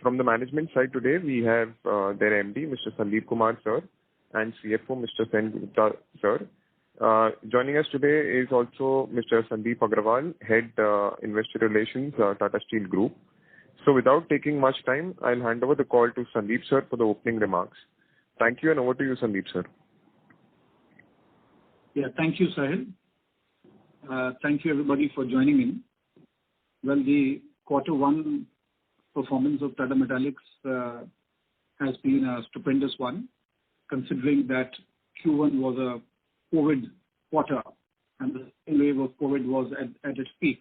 From the management side today, we have their MD, Mr. Sandeep Kumar sir, and CFO, Mr. Sen Gupta sir. Joining us today is also Mr. Sandeep Agrawal, Head Investor Relations, Tata Steel Group. So without taking much time, I'll hand over the call to Sandeep sir for the opening remarks. Thank you, and over to you, Sandeep sir. Yeah, thank you, Sahil. Thank you everybody for joining in. Well, the quarter one performance of Tata Metallics has been a stupendous one, considering that Q1 was a COVID quarter and the second wave of COVID was at its peak.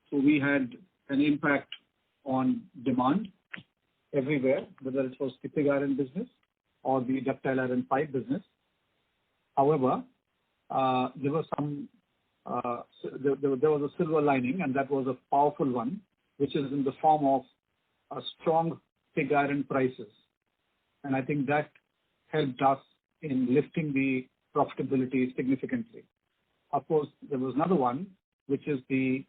So we had an impact on demand everywhere, whether it was the pig iron business or the ductile iron pipe business. However, there was a silver lining, and that was a powerful one, which is in the form of strong pig iron prices. And I think that helped us in lifting the profitability significantly. Of course, there was another one, which is the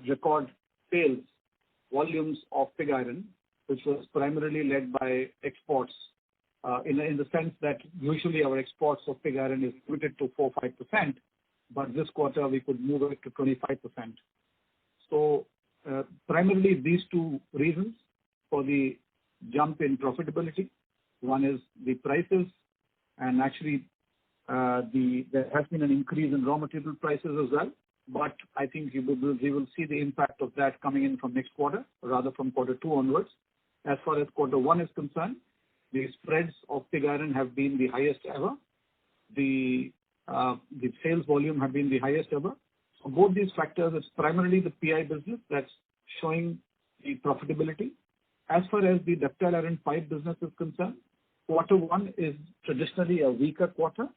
record sales volumes of pig iron, which was primarily led by exports, in the sense that usually our exports of pig iron is limited to 4-5%, but this quarter we could move it to 25%. So primarily these two reasons for the jump in profitability. One is the prices, and actually there has been an increase in raw material prices as well, but I think we will see the impact of that coming in from next quarter, rather from quarter two onwards. As far as quarter one is concerned, the spreads of pig iron have been the highest ever. The sales volume have been the highest ever. So both these factors, it's primarily the PI business that's showing the profitability. As far as the ductile iron pipe business is concerned, quarter one is traditionally a weaker quarter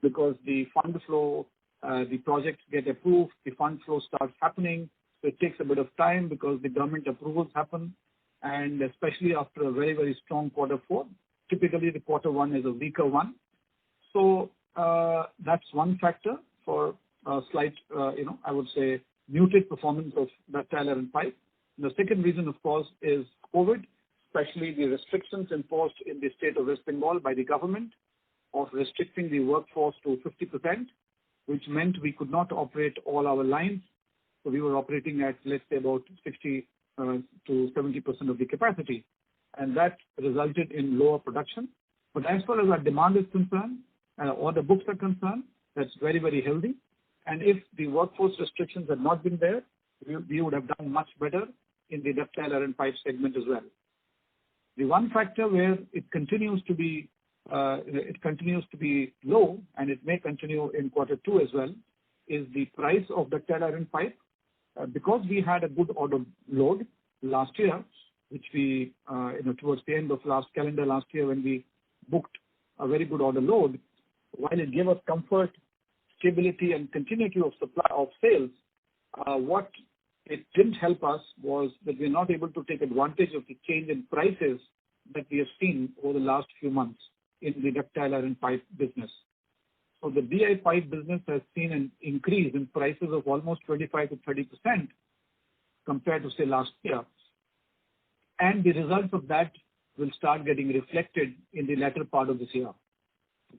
because the fund flow, the projects get approved, the fund flow starts happening. So it takes a bit of time because the government approvals happen, and especially after a very, very strong quarter four, typically the quarter one is a weaker one. So that's one factor for a slight, I would say, muted performance of ductile iron pipe. The second reason, of course, is COVID, especially the restrictions imposed in the state of West Bengal by the government of restricting the workforce to 50%, which meant we could not operate all our lines. So we were operating at, let's say, about 60 to 70% of the capacity, and that resulted in lower production. But as far as our demand is concerned, or the books are concerned, that's very, very healthy. And if the workforce restrictions had not been there, we would have done much better in the ductile iron pipe segment as well. The one factor where it continues to be low, and it may continue in quarter two as well, is the price of ductile iron pipe. Because we had a good order load last year, which we, towards the end of last year when we booked a very good order load, while it gave us comfort, stability and continuity of supply of sales, what it didn't help us was that we're not able to take advantage of the change in prices that we have seen over the last few months in the ductile iron pipe business. So the DI pipe business has seen an increase in prices of almost 25 to 30% compared to, say, last year. And the results of that will start getting reflected in the latter part of this year.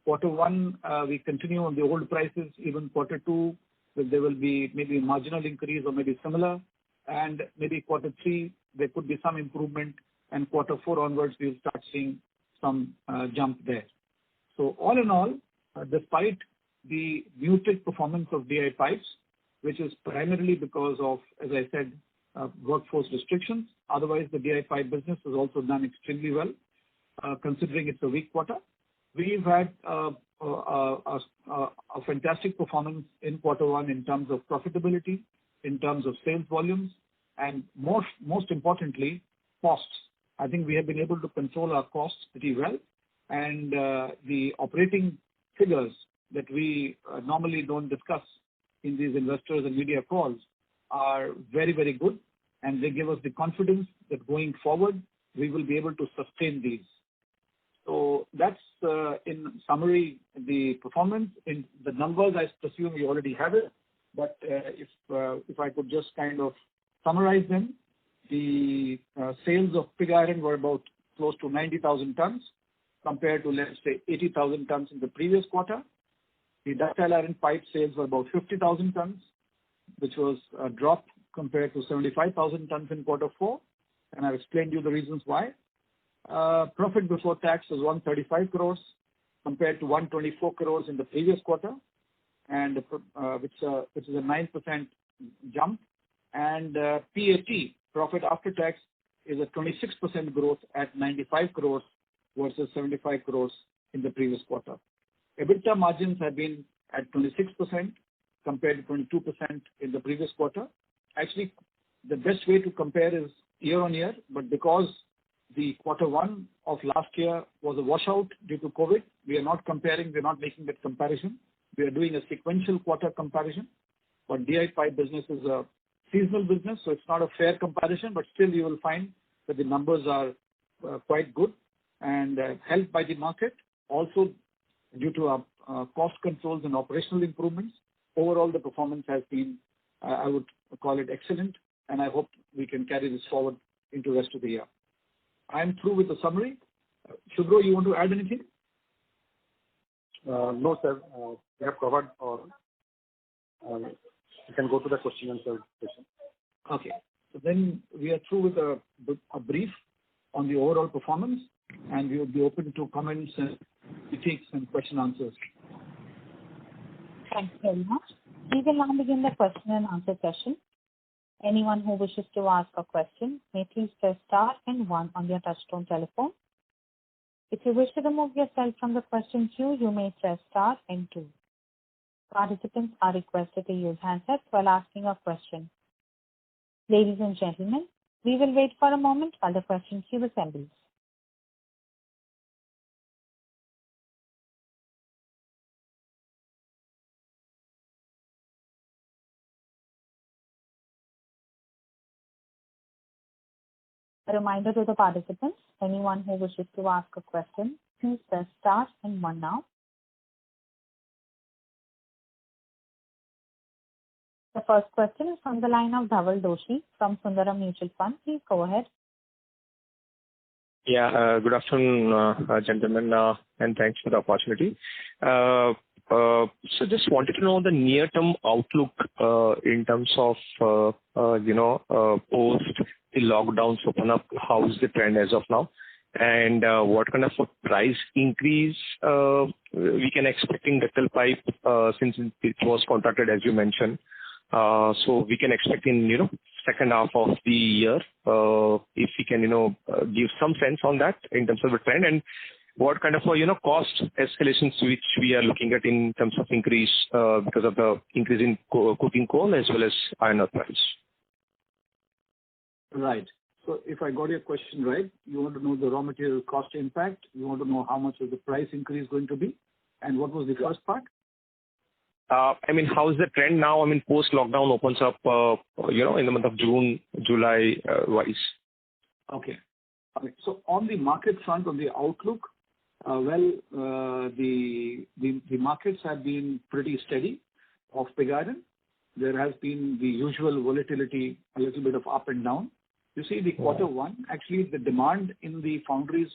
Quarter one, we continue on the old prices. Even quarter two, there will be maybe a marginal increase or maybe similar. And maybe quarter three, there could be some improvement. And quarter four onwards, we'll start seeing some jump there. So all in all, despite the muted performance of DI pipes, which is primarily because of, as I said, workforce restrictions, otherwise the DI pipe business has also done extremely well, considering it's a weak quarter. We've had a fantastic performance in quarter one in terms of profitability, in terms of sales volumes, and most importantly, costs. I think we have been able to control our costs pretty well, and the operating figures that we normally don't discuss in these investors and media calls are very, very good, and they give us the confidence that going forward we will be able to sustain these. So that's in summary the performance. In the numbers, I presume you already have it, but if I could just kind of summarize them, the sales of pig iron were about close to 90,000 tons compared to, let's say, 80,000 tons in the previous quarter. The ductile iron pipe sales were about 50,000 tons, which was a drop compared to 75,000 tons in quarter 4. And I've explained you the reasons why. Profit before tax was 135 crores compared to 124 crores in the previous quarter, and which is a 9% jump. And PAT, profit after tax, is a 26% growth at 95 crores versus 75 crores in the previous quarter. EBITDA margins have been at 26% compared to 22% in the previous quarter. Actually, the best way to compare is year on year, but because the quarter 1 of last year was a washout due to COVID, we are not comparing, we're not making that comparison. We are doing a sequential quarter comparison. But DI pipe business is a seasonal business, so it's not a fair comparison, but still you will find that the numbers are quite good and helped by the market. Also, due to our cost controls and operational improvements, overall the performance has been, I would call it excellent, and I hope we can carry this forward into the rest of the year. I'm through with the summary. Shubhro, you want to add anything? No, sir. We have covered all. You can go to the question and answer session. Okay. So then we are through with a brief on the overall performance, and we will be open to comments and critiques and question answers. Thank you very much. We will now begin the question and answer session. Anyone who wishes to ask a question may please press star and 1 on their touchtone telephone. If you wish to remove yourself from the question queue, you may press star and 2. Participants are requested to use handsets while asking a question. Ladies and gentlemen, we will wait for a moment while the question queue assembles. A reminder to the participants, anyone who wishes to ask a question, please press star and 1 now. The first question is from the line of Dhaval Doshi from Sundaram Mutual Fund. Please go ahead. Yeah, good afternoon, gentlemen, and thanks for the opportunity. So just wanted to know the near-term outlook in terms of, post the lockdowns open up, how is the trend as of now? And what kind of a price increase we can expect in ductile pipe since it was contracted, as you mentioned. So we can expect in, second half of the year, if we can, give some sense on that in terms of the trend, and what kind of, cost escalations which we are looking at in terms of increase because of the increase in cooking coal as well as iron ore price. Right. So if I got your question right, you want to know the raw material cost impact, you want to know how much is the price increase going to be, and what was the first part? How is the trend now? Post-lockdown opens up, in the month of June, July wise. Okay. So on the market front, on the outlook, the markets have been pretty steady of pig iron. There has been the usual volatility, a little bit of up and down. You see, the quarter 1, actually the demand in the foundries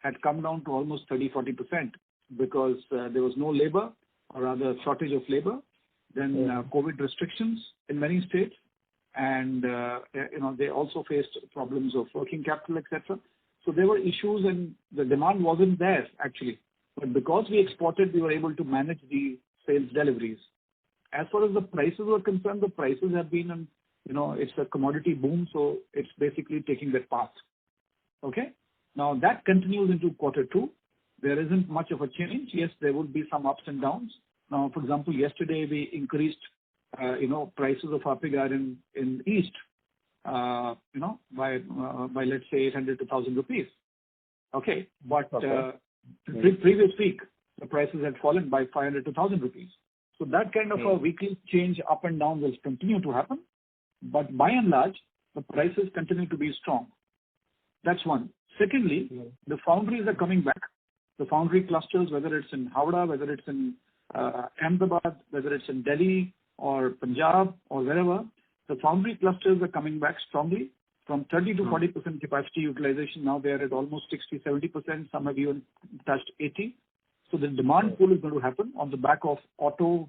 had come down to almost 30-40% because there was no labor, or rather shortage of labor, then COVID restrictions in many states, and they also faced problems of working capital, etc. So there were issues, and the demand wasn't there actually. But because we exported, we were able to manage the sales deliveries. As far as the prices were concerned, the prices have been, it's a commodity boom, so it's basically taking that path. Okay. Now that continues into quarter 2. There isn't much of a change. Yes, there would be some ups and downs. Now, for example, yesterday we increased, prices of our pig iron in East, by let's say 800 to 1,000 rupees. Okay. But previous week, the prices had fallen by 500 to 1,000 rupees. So that kind of a weekly change up and down will continue to happen. But by and large, the prices continue to be strong. That's one. Secondly, the foundries are coming back. The foundry clusters, whether it's in Howrah, whether it's in Ahmedabad, whether it's in Delhi or Punjab or wherever, the foundry clusters are coming back strongly. from 30 to 40% capacity utilization. Now they are at almost 60-70%. Some have even touched 80. So the demand pool is going to happen on the back of auto,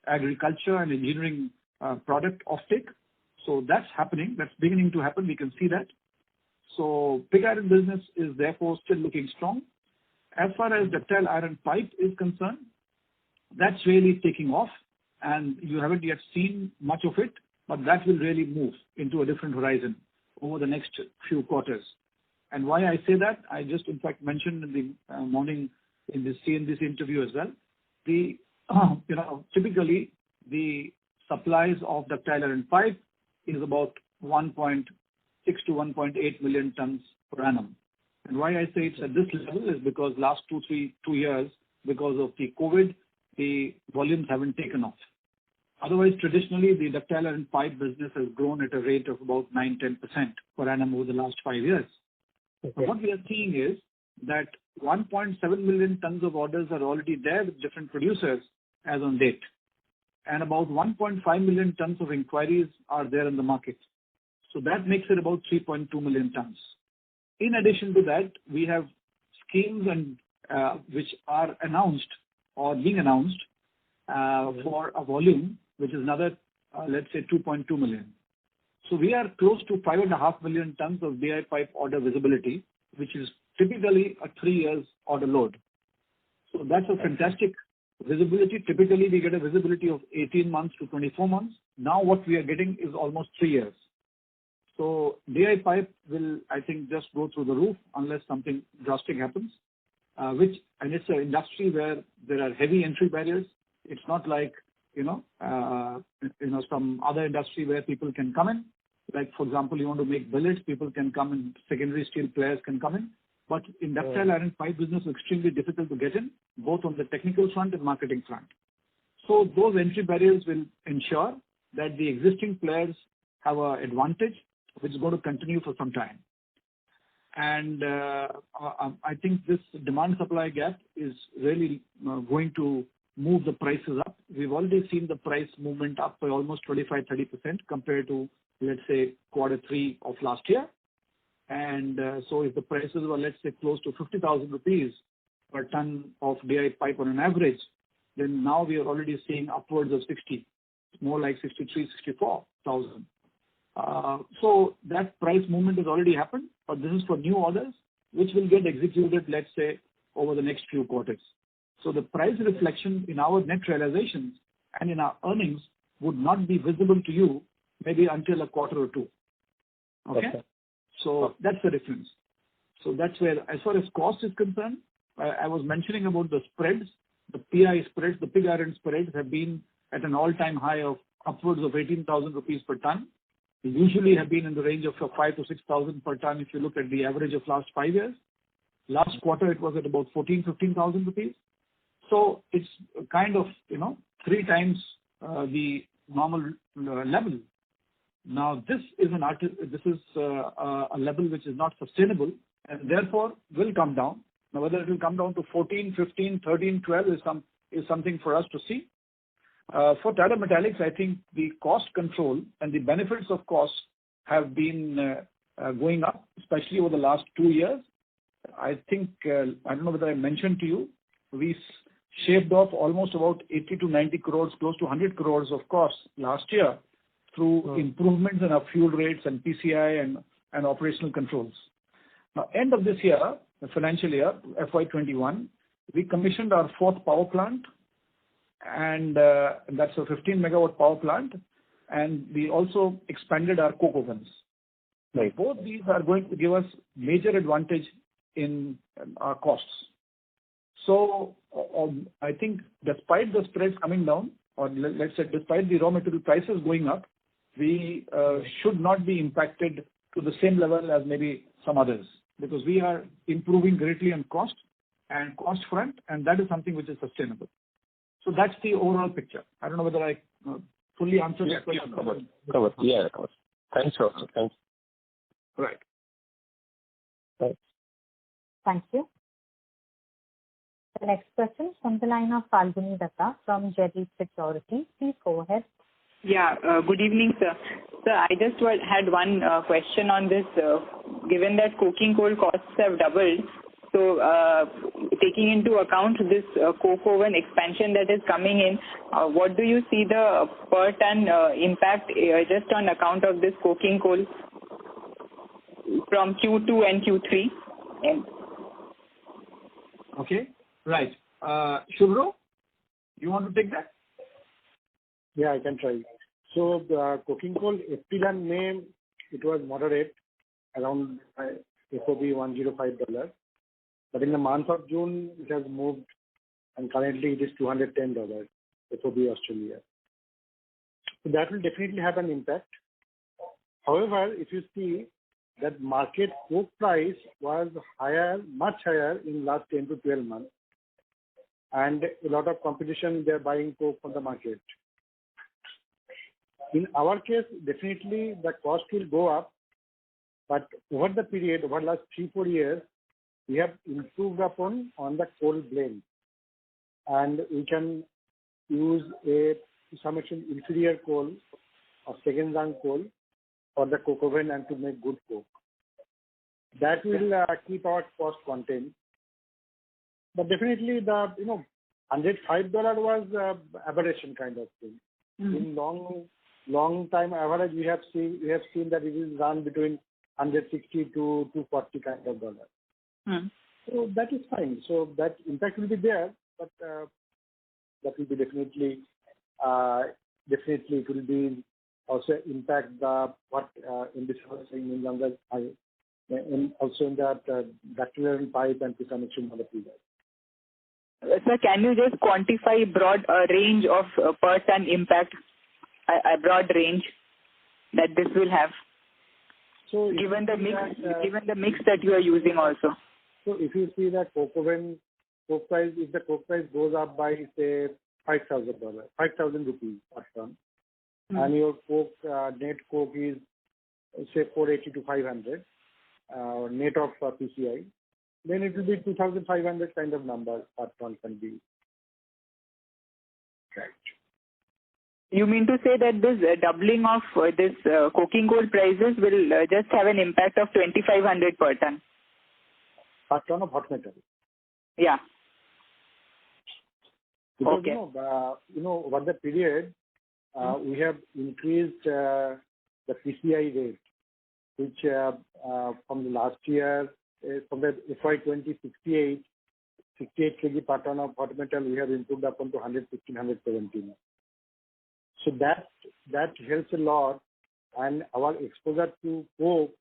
agriculture, and engineering product offtake. So that's happening. That's beginning to happen. We can see that. So pig iron business is therefore still looking strong. As far as ductile iron pipe is concerned, that's really taking off, and you haven't yet seen much of it, but that will really move into a different horizon over the next few quarters. And why I say that, I just in fact mentioned in the morning in this CNBC interview as well. The typically the supplies of ductile iron pipe is about 1.6 to 1.8 million tons per annum. And why I say it's at this level is because last 2 years, because of the COVID, the volumes haven't taken off. Otherwise, traditionally, the ductile iron pipe business has grown at a rate of about 9-10% per annum over the last 5 years. Okay. What we are seeing is that 1.7 million tons of orders are already there with different producers as on date. And about 1.5 million tons of inquiries are there in the market. So that makes it about 3.2 million tons. In addition to that, we have schemes and which are announced or being announced for a volume which is another, let's say, 2.2 million. So we are close to 5.5 million tons of DI pipe order visibility, which is typically a 3 years order load. So that's a fantastic visibility. Typically, we get a visibility of 18 months to 24 months. Now what we are getting is almost 3 years. So DI pipe will, I think, just go through the roof unless something drastic happens. And it's an industry where there are heavy entry barriers. It's not like some other industry where people can come in. Like for example, you want to make billets, people can come in. Secondary steel players can come in. But in ductile iron pipe business, it's extremely difficult to get in, both on the technical front and marketing front. So those entry barriers will ensure that the existing players have an advantage, which is going to continue for some time. And I think this demand-supply gap is really going to move the prices up. We've already seen the price movement up by almost 25-30% compared to, let's say, Q3 of last year. And so if the prices were, let's say, close to 50,000 rupees per ton of DI pipe on an average, then now we are already seeing upwards of 60, more like 63, 64,000. So that price movement has already happened, but this is for new orders, which will get executed, let's say, over the next few quarters. So the price reflection in our net realizations and in our earnings would not be visible to you maybe until a quarter or two. Okay? So that's the difference. So that's where, as far as cost is concerned, I was mentioning about the spreads. The PI spreads, the pig iron spreads have been at an all-time high of upwards of 18,000 rupees per ton. They usually have been in the range of 5,000 to 6,000 per ton if you look at the average of last 5 years. Last quarter, it was at about 15,000 rupees. So it's kind of, 3 times the normal level. Now, this is a level which is not sustainable and therefore will come down. Now, whether it will come down to 14, 15, 13, 12 is something for us to see. For Tata Metallics, I think the cost control and the benefits of cost have been going up, especially over the last 2 years. I think, I don't know whether I mentioned to you, we shaved off almost about 80 to 90 crores, close to 100 crores of costs last year through improvements in our fuel rates and PCI and operational controls. Now, end of this year, the financial year, FY21, we commissioned our 4th power plant, and that's a 15 megawatt power plant, and we also expanded our coke ovens. Right. Both these are going to give us major advantage in our costs. So I think despite the spreads coming down, or let's say despite the raw material prices going up, we should not be impacted to the same level as maybe some others, because we are improving greatly on cost and cost front, and that is something which is sustainable. So that's the overall picture. I don't know whether I fully answered that question. Covered. Yeah, covered. Thanks, sir. Thanks. Right. Thanks. Thank you. The next question is from the line of Falguni Datta from Jefferies Securities. Please go ahead. Yeah, good evening, sir. Sir, I just had one question on this. Given that coking coal costs have doubled, so taking into account this coke oven expansion that is coming in, what do you see the per ton impact just on account of this coking coal from Q2 and Q3? Okay, right. Shubhro, you want to take that? Yeah, I can try. So the coking coal, April and May, it was moderate, around FOB $105. But in the month of June, it has moved, and currently it is $210 FOB Australia. So that will definitely have an impact. However, if you see that market coke price was higher, much higher in last 10 to 12 months, and a lot of competition, they're buying coke from the market. In our case, definitely the cost will go up, but over the period, over the last 3-4 years, we have improved upon on the coal blend, and we can use to some extent inferior coal or second rung coal for the coke oven and to make good coke. That will keep our cost contained. But definitely the $105 was aberration kind of thing. In long time average, we have seen that it is run between 160 to 240 kind of dollar. So that is fine. So that impact will be there, but that will be definitely it will be also impact the what in this saying in longer and also in that bacterial pipe and to some extent other people. Sir, can you just quantify broad range of per ton impact, a broad range that this will have? So given the mix that you are using also. So if you see that coke price, if the coke price goes up by say $5,000 rupees per ton, and your coke net coke is say 480 to 500 net of PCI, then it will be 2,500 kind of number per ton can be. Right. You mean to say that this doubling of this coking coal prices will just have an impact of 2,500 per ton? Per ton of hot metal. Yeah. Because, okay. Over the period, we have increased the PCI rate, which from the last year, from the FY 2068 kg per ton of hot metal, we have improved up to 115, 117. So that helps a lot, and our exposure to coke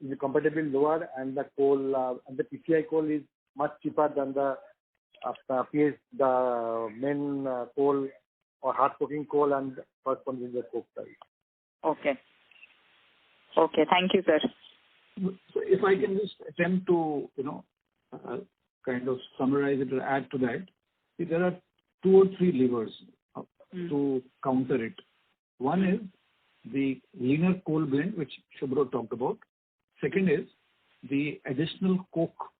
is comparatively lower, and the coal and the PCI coal is much cheaper than the main coal or hard coking coal and corresponding the coke price. Okay. Thank you, sir. So if I can just attempt to kind of summarize it or add to that, see, there are 2 or 3 levers to counter it. One is the leaner coal blend, which Shubhro talked about. Second is the additional coke,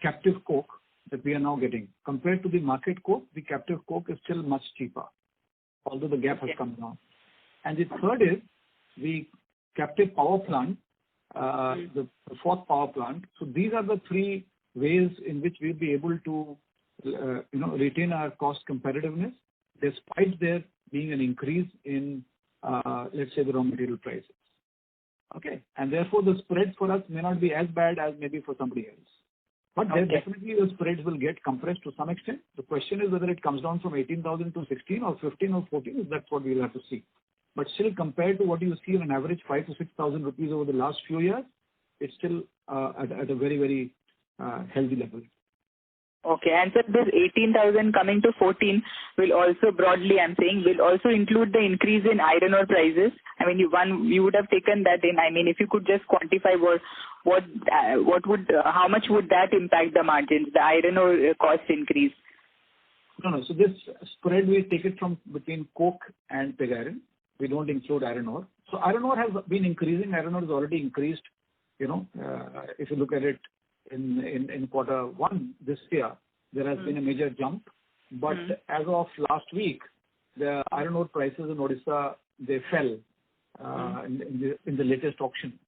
captive coke that we are now getting. Compared to the market coke, the captive coke is still much cheaper, although the gap has come down. And the third is the captive power plant, the 4th power plant. So these are the 3 ways in which we'll be able to retain our cost competitiveness despite there being an increase in, let's say, the raw material prices. Okay. And therefore, the spread for us may not be as bad as maybe for somebody else. But there definitely the spreads will get compressed to some extent. The question is whether it comes down from 18,000 to 16 or 15 or 14. That's what we'll have to see. But still, compared to what you see on an average 5,000 to 6,000 rupees over the last few years, it's still at a very, very healthy level. Okay, and so this 18,000 coming to 14 will also broadly, I'm saying, will also include the increase in iron ore prices. I mean, you would have taken that in. I mean, if you could just quantify how much would that impact the margins, the iron ore cost increase? No. So this spread, we take it from between coke and pig iron. We don't include iron ore. So iron ore has been increasing. Iron ore has already increased. If you look at it in Q1 this year, there has been a major jump. But as of last week, the iron ore prices in Odisha, they fell in the latest auction.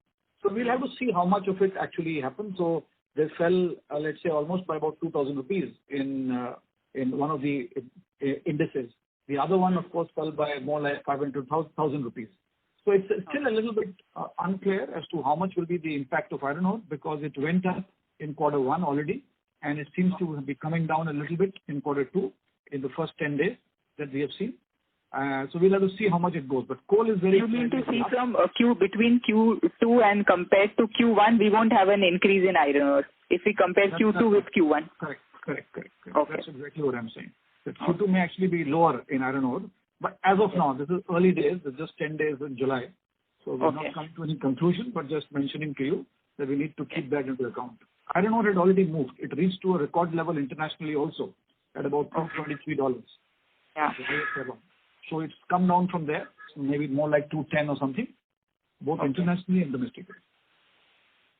So we'll have to see how much of it actually happened. So they fell, let's say, almost by about 2,000 rupees in one of the indices. The other one, of course, fell by more like 500,000 rupees. So it's still a little bit unclear as to how much will be the impact of iron ore, because it went up in quarter one already, and it seems to be coming down a little bit in quarter two in the first 10 days that we have seen. So we'll have to see how much it goes. But coal is very... You mean to see from between Q2 and compared to Q1, we won't have an increase in iron ore if we compare Q2 with Q1? Correct. Okay. That's exactly what I'm saying. That Q2 may actually be lower in iron ore. But as of now, this is early days. It's just 10 days in July. So we're not coming to any conclusion, but just mentioning to you that we need to keep that into account. Iron ore had already moved. It reached to a record level internationally also at about $223. Yeah. So it's come down from there, so maybe more like 210 or something, both internationally and domestically.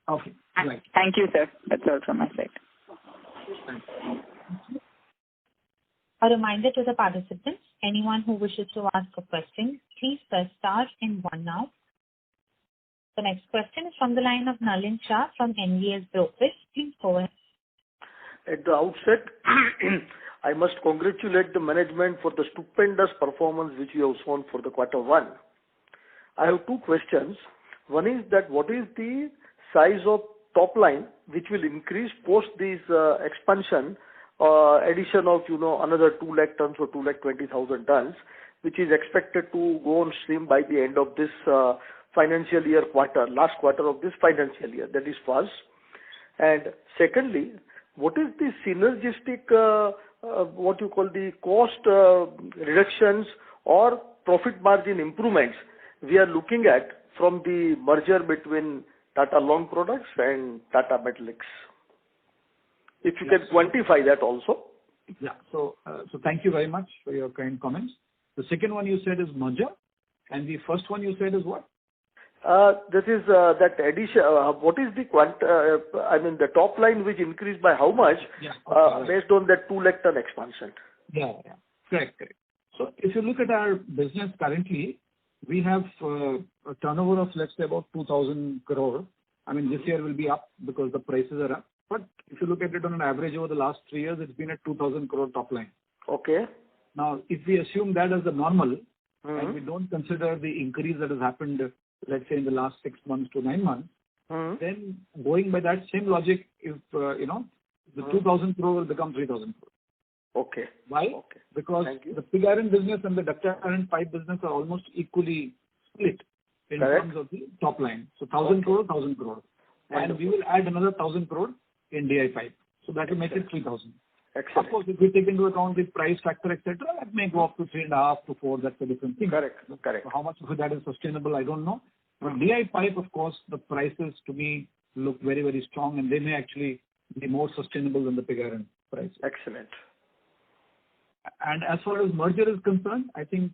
Okay. Right. Thank you, sir. That's all from my side. Thanks. A reminder to the participants, anyone who wishes to ask a question, please press star and 1 now. The next question is from the line of Nalin Shah from NVS Brokerage. Please go ahead. At the outset, I must congratulate the management for the stupendous performance which you have shown for the quarter one. I have two questions. One is that what is the size of top line which will increase post this expansion, addition of another 2 lakh tons or 2,20,000 tons, which is expected to go on stream by the end of this financial year last quarter of this financial year. That is first. And secondly, what is the synergistic, what you call the cost reductions or profit margin improvements we are looking at from the merger between Tata Long Products and Tata Metaliks? If you can quantify that also. Yeah. So thank you very much for your kind comments. The second one you said is merger, and the first one you said is what? That is that addition. What is the the top line which increased by how much based on that 2 lakh ton expansion? Yeah. Correct. So if you look at our business currently, we have a turnover of, let's say, about 2,000 crore. This year will be up because the prices are up. But if you look at it on an average over the last 3 years, it's been at 2,000 crore top line. Okay. Now, if we assume that as the normal, and we don't consider the increase that has happened, let's say, in the last 6 months to 9 months, then going by that same logic, if, the 2,000 crore will become 3,000 crore. Okay. Why? Okay. Because the pig iron business and the ductile iron pipe business are almost equally split in terms of the top line. So 1,000 crore, 1,000 crore. And we will add another 1,000 crore in DI pipe. So that will make it 3,000. Excellent. Of course, if we take into account the price factor, etc., that may go up to 3.5 to 4. That's a different thing. Correct. So how much of that is sustainable, I don't know. But DI pipe, of course, the prices to me look very, very strong, and they may actually be more sustainable than the pig iron price. Excellent. And as far as merger is concerned, I think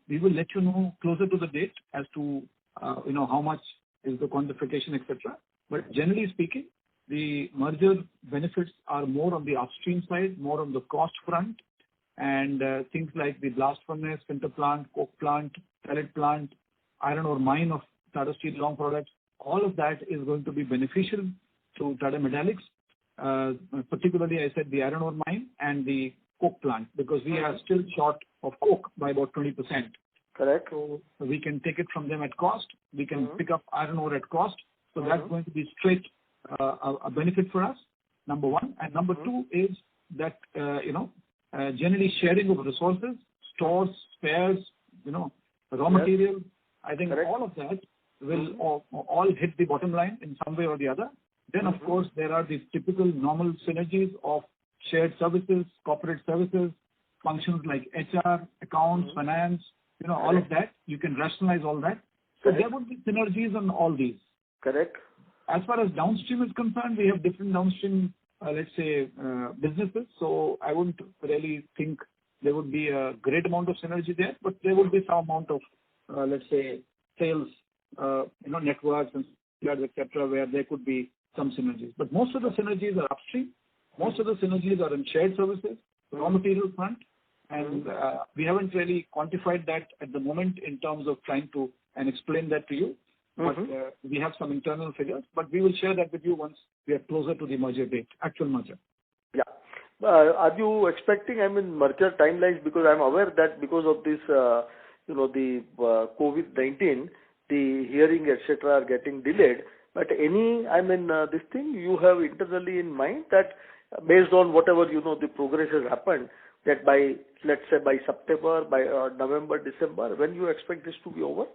we will let you know closer to the date as to how much is the quantification, etc. But generally speaking, the merger benefits are more on the upstream side, more on the cost front, and things like the blast furnace, sinter plant, coke plant, pellet plant, iron ore mine of Tata Steel Long Products. All of that is going to be beneficial to Tata Metaliks. Particularly, I said the iron ore mine and the coke plant, because we are still short of coke by about 20%. Correct. So we can take it from them at cost. We can pick up iron ore at cost. So that's going to be straight a benefit for us, number one. And number two is that, generally sharing of resources, stores, spares, raw material. I think all of that will all hit the bottom line in some way or the other. Then, of course, there are the typical normal synergies of shared services, corporate services, functions like HR, accounts, finance, all of that. You can rationalize all that. So there would be synergies on all these. Correct. As far as downstream is concerned, we have different downstream, businesses. So I wouldn't really think there would be a great amount of synergy there, but there would be some amount of, sales, networks and etc., where there could be some synergies. But most of the synergies are upstream. Most of the synergies are in shared services, raw material front, And we haven't really quantified that at the moment in terms of trying to and explain that to you. But we have some internal figures, but we will share that with you once we are closer to the merger date, actual merger. Yeah. Are you expecting, merger timelines? Because I'm aware that because of this, the COVID-19, the hearing, etc., are getting delayed. But any, this thing you have internally in mind that based on whatever, the progress has happened, that by, let's say, by September, by November, December, when you expect this to be over?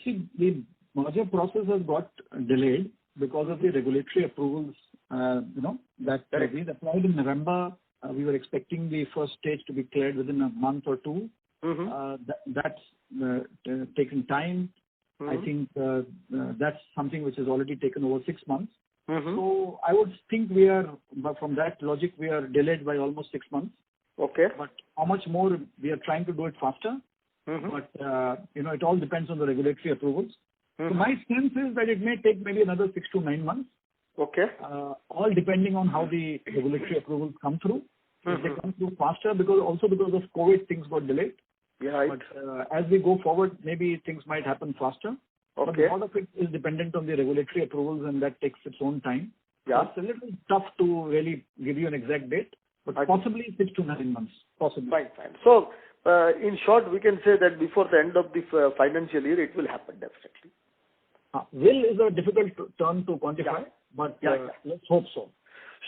See, the merger process has got delayed because of the regulatory approvals, that we applied in November. We were expecting the first stage to be cleared within a month or two. That's taken time. I think that's something which has already taken over 6 months. So I would think from that logic, we are delayed by almost 6 months. Okay. But how much more we are trying to do it faster? But, it all depends on the regulatory approvals. So my sense is that it may take maybe another 6 to 9 months. Okay. All depending on how the regulatory approvals come through. If they come through faster, because of COVID, things got delayed. Yeah, right. But as we go forward, maybe things might happen faster. Okay. But a lot of it is dependent on the regulatory approvals, and that takes its own time. Yeah. So it's a little tough to really give you an exact date, but possibly 6 to 9 months. Possibly. Fine. So, in short, we can say that before the end of the financial year, it will happen definitely. Will is a difficult term to quantify, but let's hope so.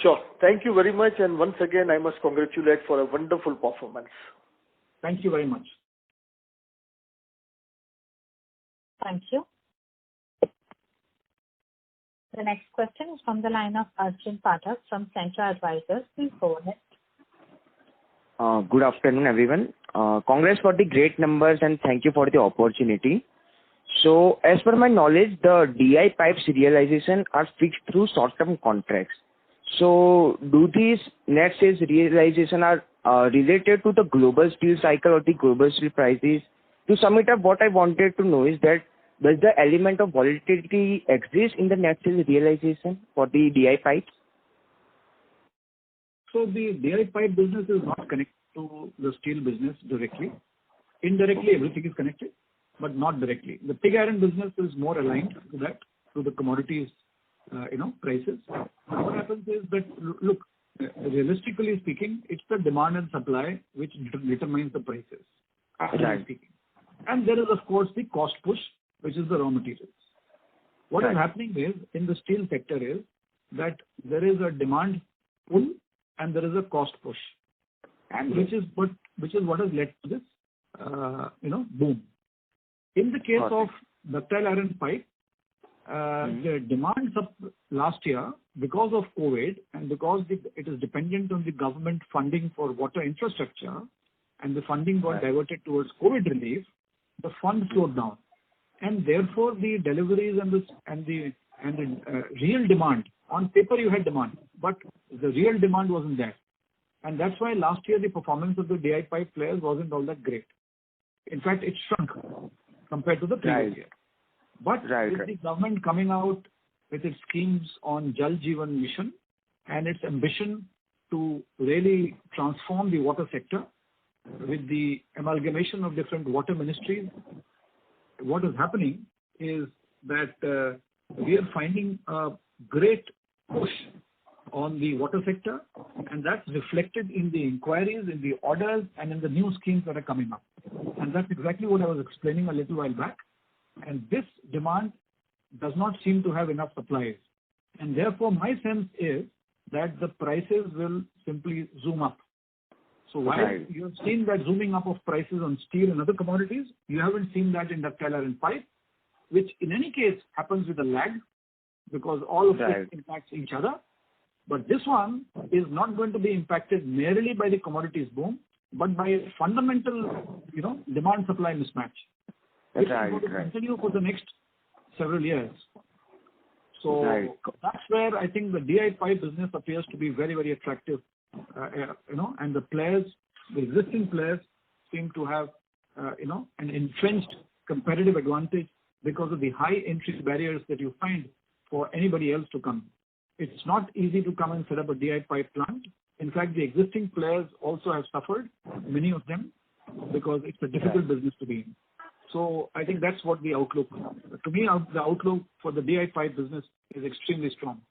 Sure. Thank you very much. And once again, I must congratulate for a wonderful performance. Thank you very much. Thank you. The next question is from the line of Arjun Pathak from Centra Advisors. Please go ahead. Good afternoon, everyone. Congrats for the great numbers and thank you for the opportunity. So, as per my knowledge, the DI pipes realization are fixed through short-term contracts. So, do these net sales realization are related to the global steel cycle or the global steel prices? To sum it up, what I wanted to know is that does the element of volatility exist in the net sales realization for the DI pipes? So the DI pipe business is not connected to the steel business directly. Indirectly, everything is connected, but not directly. The pig iron business is more aligned to that, to the commodities, prices. What happens is that, look, realistically speaking, it's the demand and supply which determines the prices. Right. And there is, of course, the cost push, which is the raw materials. What is happening is, in the steel sector is that there is a demand pull and there is a cost push, and which is what has led to this, boom. In the case of ductile iron pipe, the demand last year, because of COVID and because it is dependent on the government funding for water infrastructure, and the funding got diverted towards COVID relief, the fund slowed down, and therefore the deliveries and the real demand, on paper you had demand, but the real demand wasn't there, and that's why last year the performance of the DI pipe players wasn't all that great. In fact, it shrunk compared to the previous year. But with the government coming out with its schemes on Jal Jeevan Mission and its ambition to really transform the water sector with the amalgamation of different water ministries, what is happening is that we are finding a great push on the water sector, and that's reflected in the inquiries, in the orders, and in the new schemes that are coming up. And that's exactly what I was explaining a little while back. And this demand does not seem to have enough supplies. And therefore, my sense is that the prices will simply zoom up. So while you have seen that zooming up of prices on steel and other commodities, you haven't seen that in ductile iron pipe, which in any case happens with a lag, because all of this impacts each other. But this one is not going to be impacted merely by the commodities boom, but by a fundamental, demand-supply mismatch, which is going to continue for the next several years. So that's where I think the DI pipe business appears to be very, very attractive, and the players, the existing players, seem to have, an entrenched competitive advantage because of the high entry barriers that you find for anybody else to come. It's not easy to come and set up a DI pipe plant In fact, the existing players also have suffered, many of them, because it's a difficult business to be in. So I think that's what the outlook. To me, the outlook for the DI pipe business is extremely strong.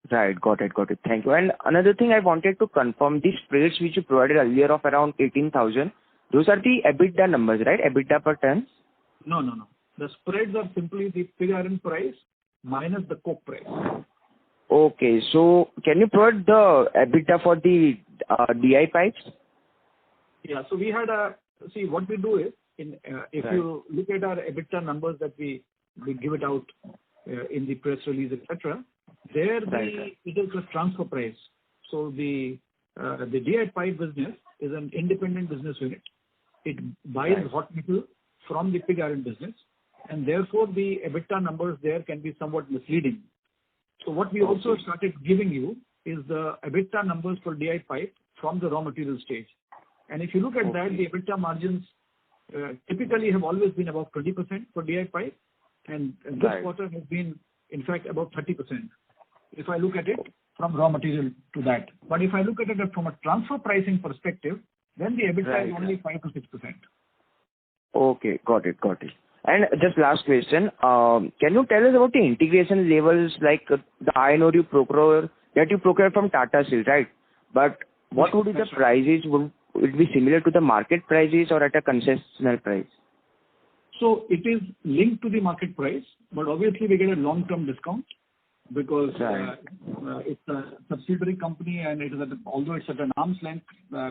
Right. Got it. Thank you. And another thing I wanted to confirm, the spreads which you provided earlier of around 18,000, those are the EBITDA numbers, right? EBITDA per ton? No. The spreads are simply the pig iron price minus the coke price. Okay. So can you provide the EBITDA for the DI pipes? Yeah. So we had what we do is, if you look at our EBITDA numbers that we give it out in the press release, etc., there it is a transfer price. So the DI pipe business is an independent business unit. It buys hot metal from the pig iron business, and therefore the EBITDA numbers there can be somewhat misleading. So what we also started giving you is the EBITDA numbers for DI pipe from the raw material stage. And if you look at that, the EBITDA margins typically have always been about 20% for DI pipe, and this quarter has been, in fact, about 30%. If I look at it from raw material to that. But if I look at it from a transfer pricing perspective, then the EBITDA is only 5 to 6%. Okay, got it. And just last question, can you tell us about the integration levels, like the iron ore you procure from Tata Steel, right? But what would be the prices? Would it be similar to the market prices or at a concessional price? So it is linked to the market price, but obviously we get a long-term discount because it's a subsidiary company, and it is although it's at an arm's length,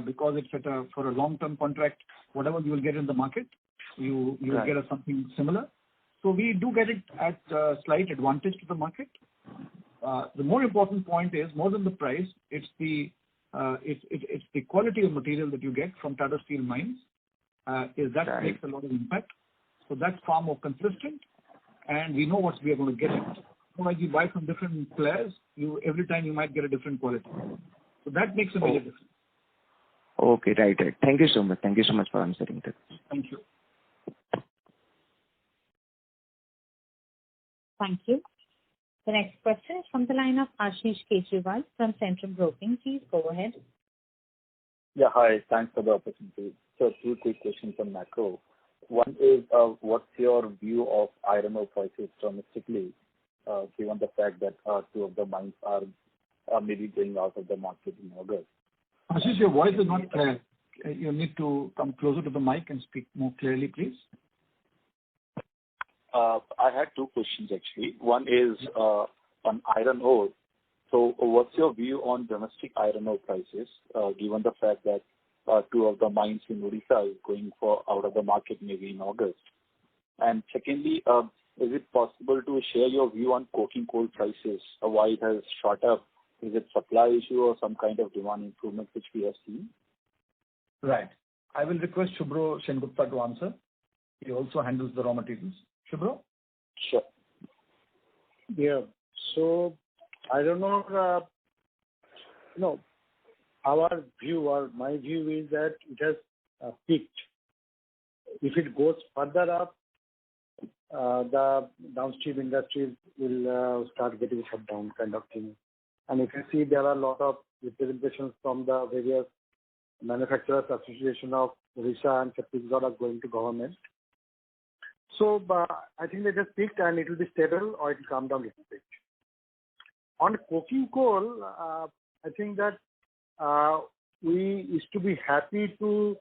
because it's for a long-term contract, whatever you will get in the market, you will get something similar. So we do get it at a slight advantage to the market. The more important point is, more than the price, it's the quality of material that you get from Tata Steel mines. Makes a lot of impact. So that's far more consistent, and we know what we are going to get it. Otherwise, you buy from different players, every time you might get a different quality. So that makes a major difference. Okay, right. Thank you so much. Thank you so much for answering that. Thank you. Thank you. The next question is from the line of Ashish Kejriwal from Centrum Broking. Please go ahead. Yeah, hi. Thanks for the opportunity. So 2 quick questions on macro. One is, what's your view of iron ore prices domestically, given the fact that 2 of the mines are maybe going out of the market in August? Ashish, your voice is not clear. You need to come closer to the mic and speak more clearly, please. I had 2 questions actually. One is on iron ore. So what's your view on domestic iron ore prices, given the fact that 2 of the mines in Odisha is going out of the market maybe in August? And secondly, is it possible to share your view on coking coal prices, why it has shot up? Is it supply issue or some kind of demand improvement which we have seen? Right. I will request Shubhro Sengupta to answer. He also handles the raw materials. Shubhro? Sure. Yeah. So I don't know. Our view or my view is that it has peaked. If it goes further up, the downstream industries will start getting shut down, kind of thing. And if you see, there are a lot of representations from the various manufacturers association of Odisha and Chhattisgarh going to government. So I think it has peaked and it will be stable or it will come down a little bit. On coking coal, I think that we used to be happy to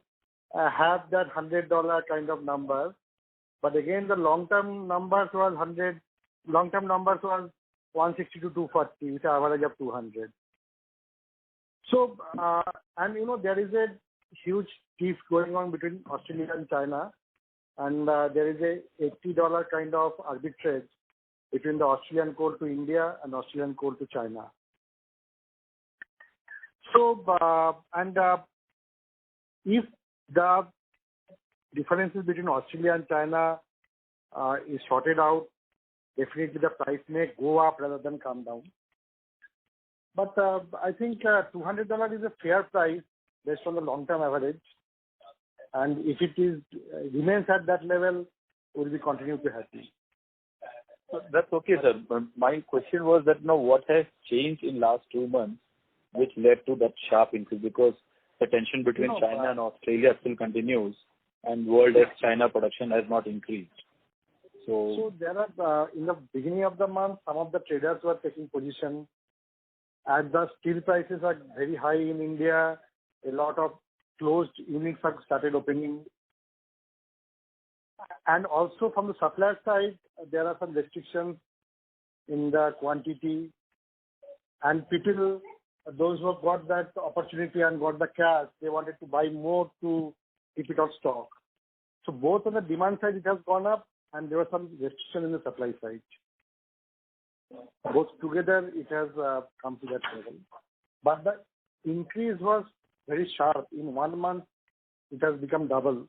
have that $100 kind of number. But again, the long-term numbers was 160 to 240, with an average of 200. So, and there is a huge beef going on between Australia and China. And there is a $80 kind of arbitrage between the Australian coal to India and Australian coal to China. So, if the differences between Australia and China is sorted out, definitely the price may go up rather than come down. But I think $200 is a fair price based on the long-term average. And if it remains at that level, we'll be continue to be happy. That's okay, sir. But my question was that what has changed in last 2 months which led to that sharp increase? Because the tension between China and Australia still continues, and world ex-China production has not increased. So there are, in the beginning of the month, some of the traders were taking position. As the steel prices are very high in India, a lot of closed units have started opening. And also from the supplier side, there are some restrictions in the quantity. And people, those who have got that opportunity and got the cash, they wanted to buy more to keep it on stock. So both on the demand side, it has gone up, and there was some restriction in the supply side. Both together, it has come to that level. But the increase was very sharp. In 1 month, it has become double.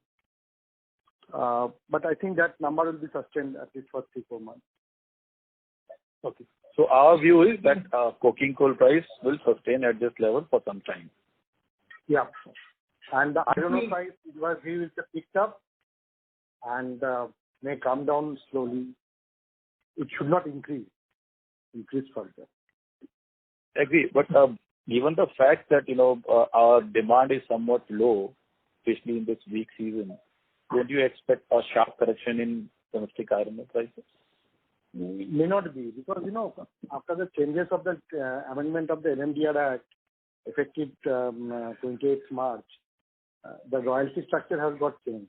But I think that number will be sustained at least for 3-4 months. Okay. So our view is that coking coal price will sustain at this level for some time. Yeah. And the iron ore price, it was picked up and may come down slowly. It should not increase further. Agree. But given the fact that, our demand is somewhat low, especially in this weak season, don't you expect a sharp correction in domestic iron ore prices? May not be, because, after the changes of the amendment of the NMDR Act, effective 28th March, the royalty structure has got changed.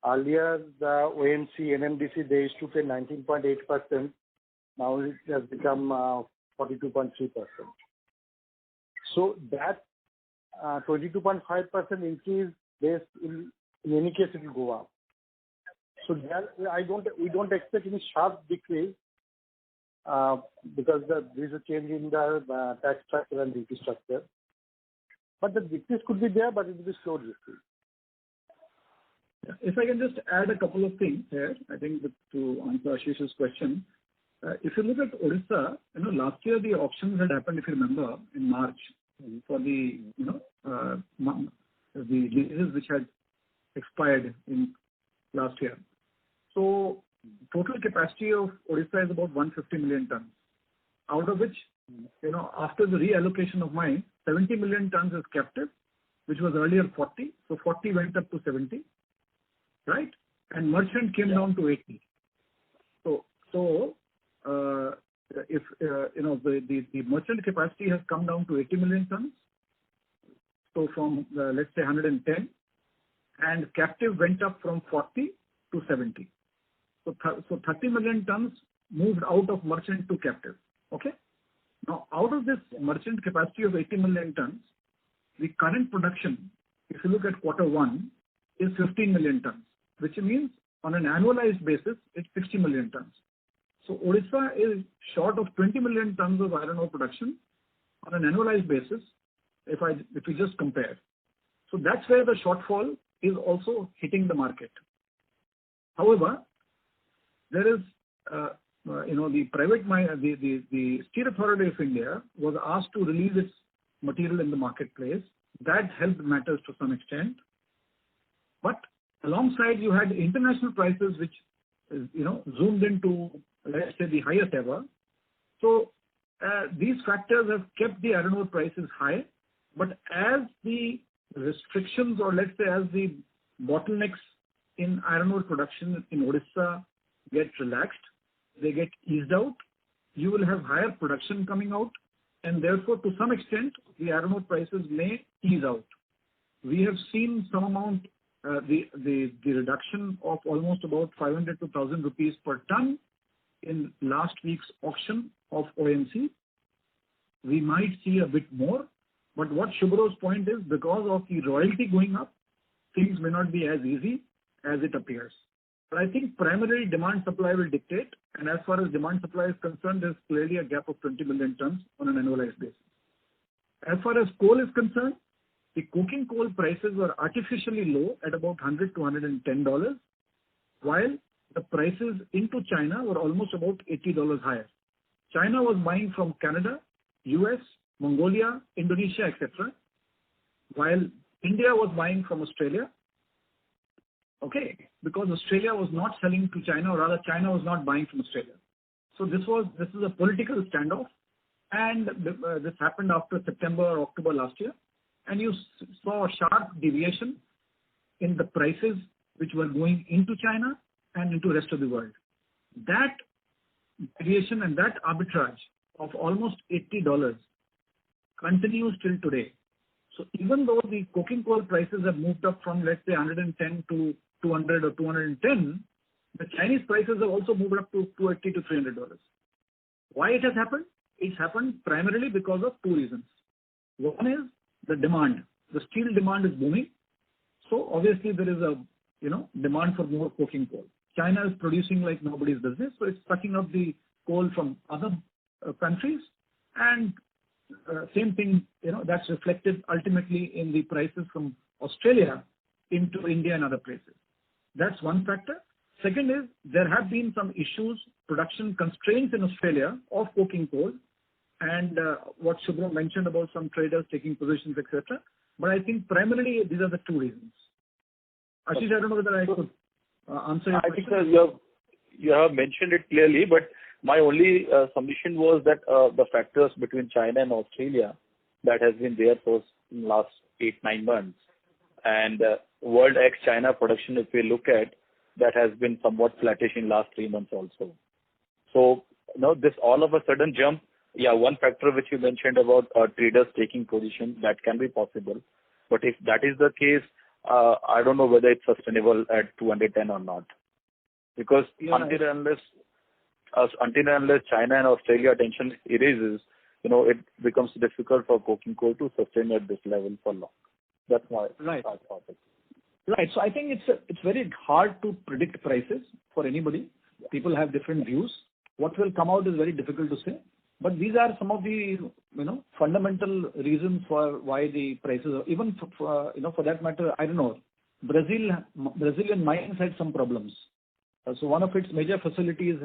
Earlier, the OMC, NMDC, they used to pay 19.8%. Now it has become 42.3%. So that 22.5% increase, in any case, it will go up. So there, we don't expect any sharp decrease because there is a change in the tax structure and duty structure. But the decrease could be there, but it will be slow decrease. If I can just add a couple of things here, I think to answer Ashish's question. If you look at Odisha, last year the auctions had happened, if you remember, in March for the leases which had expired in last year. So total capacity of Odisha is about 150 million tons, out of which, after the reallocation of mine, 70 million tons is captive, which was earlier 40. So 40 went up to 70, right? And merchant came down to 80. So if the merchant capacity has come down to 80 million tons, so from let's say 110, and captive went up from 40 to 70. So 30 million tons moved out of merchant to captive. Okay. Now out of this merchant capacity of 80 million tons, the current production, if you look at Q1, is 15 million tons, which means on an annualized basis, it's 60 million tons. So Odisha is short of 20 million tons of iron ore production on an annualized basis, if we just compare. So that's where the shortfall is also hitting the market. However, there is, the Steel Authority of India was asked to release its material in the marketplace. That helped matters to some extent. But alongside, you had international prices which, zoomed into, let's say, the highest ever. So these factors have kept the iron ore prices high. But as the restrictions, or let's say as the bottlenecks in iron ore production in Odisha get relaxed, they get eased out, you will have higher production coming out, and therefore to some extent the iron ore prices may ease out. We have seen some amount, the reduction of almost about 500 to 1,000 rupees per ton in last week's auction of OMC. We might see a bit more, but what Shubhro's point is, because of the royalty going up, things may not be as easy as it appears. But I think primarily demand supply will dictate, and as far as demand supply is concerned, there's clearly a gap of 20 million tons on an annualized basis. As far as coal is concerned, the coking coal prices were artificially low at about $100 to $110, while the prices into China were almost about $80 higher. China was buying from Canada, US, Mongolia, Indonesia, etc., while India was buying from Australia. Okay, because Australia was not selling to China, or rather China was not buying from Australia. So this is a political standoff, And this happened after September or October last year. And you saw a sharp deviation in the prices which were going into China and into the rest of the world. That deviation and that arbitrage of almost $80 continues till today. So even though the coking coal prices have moved up from, let's say, 110 to 200 or 210, the Chinese prices have also moved up to $280 to $300. Why it has happened? It's happened primarily because of two reasons. One is the demand. The steel demand is booming. So obviously there is a demand for more coking coal. China is producing like nobody's business, so it's sucking up the coal from other countries, and same thing, that's reflected ultimately in the prices from Australia into India and other places. That's one factor. Second is there have been some issues, production constraints in Australia of coking coal, and what Shubham mentioned about some traders taking positions, etc. But I think primarily these are the two reasons. Ashish, I don't know whether I could answer your question. I think, sir, you have mentioned it clearly, but my only submission was that the factors between China and Australia that has been there for last 8-9 months, and world ex-China production, if we look at, that has been somewhat flattish in last 3 months also. So, this all of a sudden jump, one factor which you mentioned about traders taking position, that can be possible. But if that is the case, I don't know whether it's sustainable at 210 or not. Because until and unless China and Australia tension erases, it becomes difficult for coking coal to sustain at this level for long. That's my thought. Right. So I think it's very hard to predict prices for anybody. People have different views. What will come out is very difficult to say. But these are some of the fundamental reasons for why the prices are, even for that matter, I don't know. Brazilian mines had some problems. So one of its major facilities,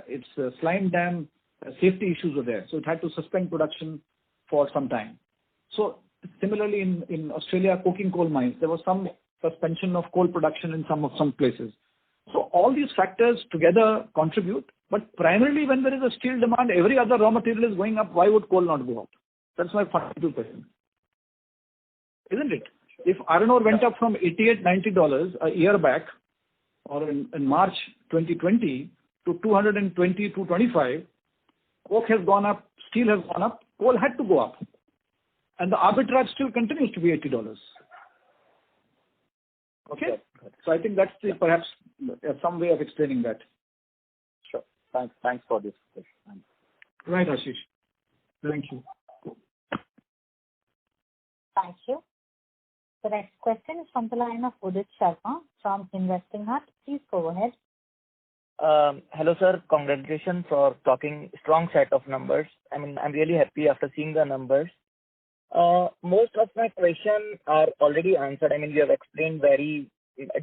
its slime dam safety issues were there. So it had to suspend production for some time. So similarly in Australia, coking coal mines, there was some suspension of coal production in some places. So all these factors together contribute. But primarily when there is a steel demand, every other raw material is going up. Why would coal not go up? That's my fundamental question. Isn't it? If iron ore went up from $88, $90 a year back, or in March 2020 to $220, $225, coke has gone up, steel has gone up, coal had to go up. And the arbitrage still continues to be $80. Okay? So I think that's perhaps some way of explaining that. Sure. Thanks for this question. Right, Ashish. Thank you. Thank you. The next question is from the line of Udit Sharma from Investing Hut. Please go ahead. Hello, sir. Congratulations for talking strong set of numbers. I'm really happy after seeing the numbers. Most of my questions are already answered. You have explained very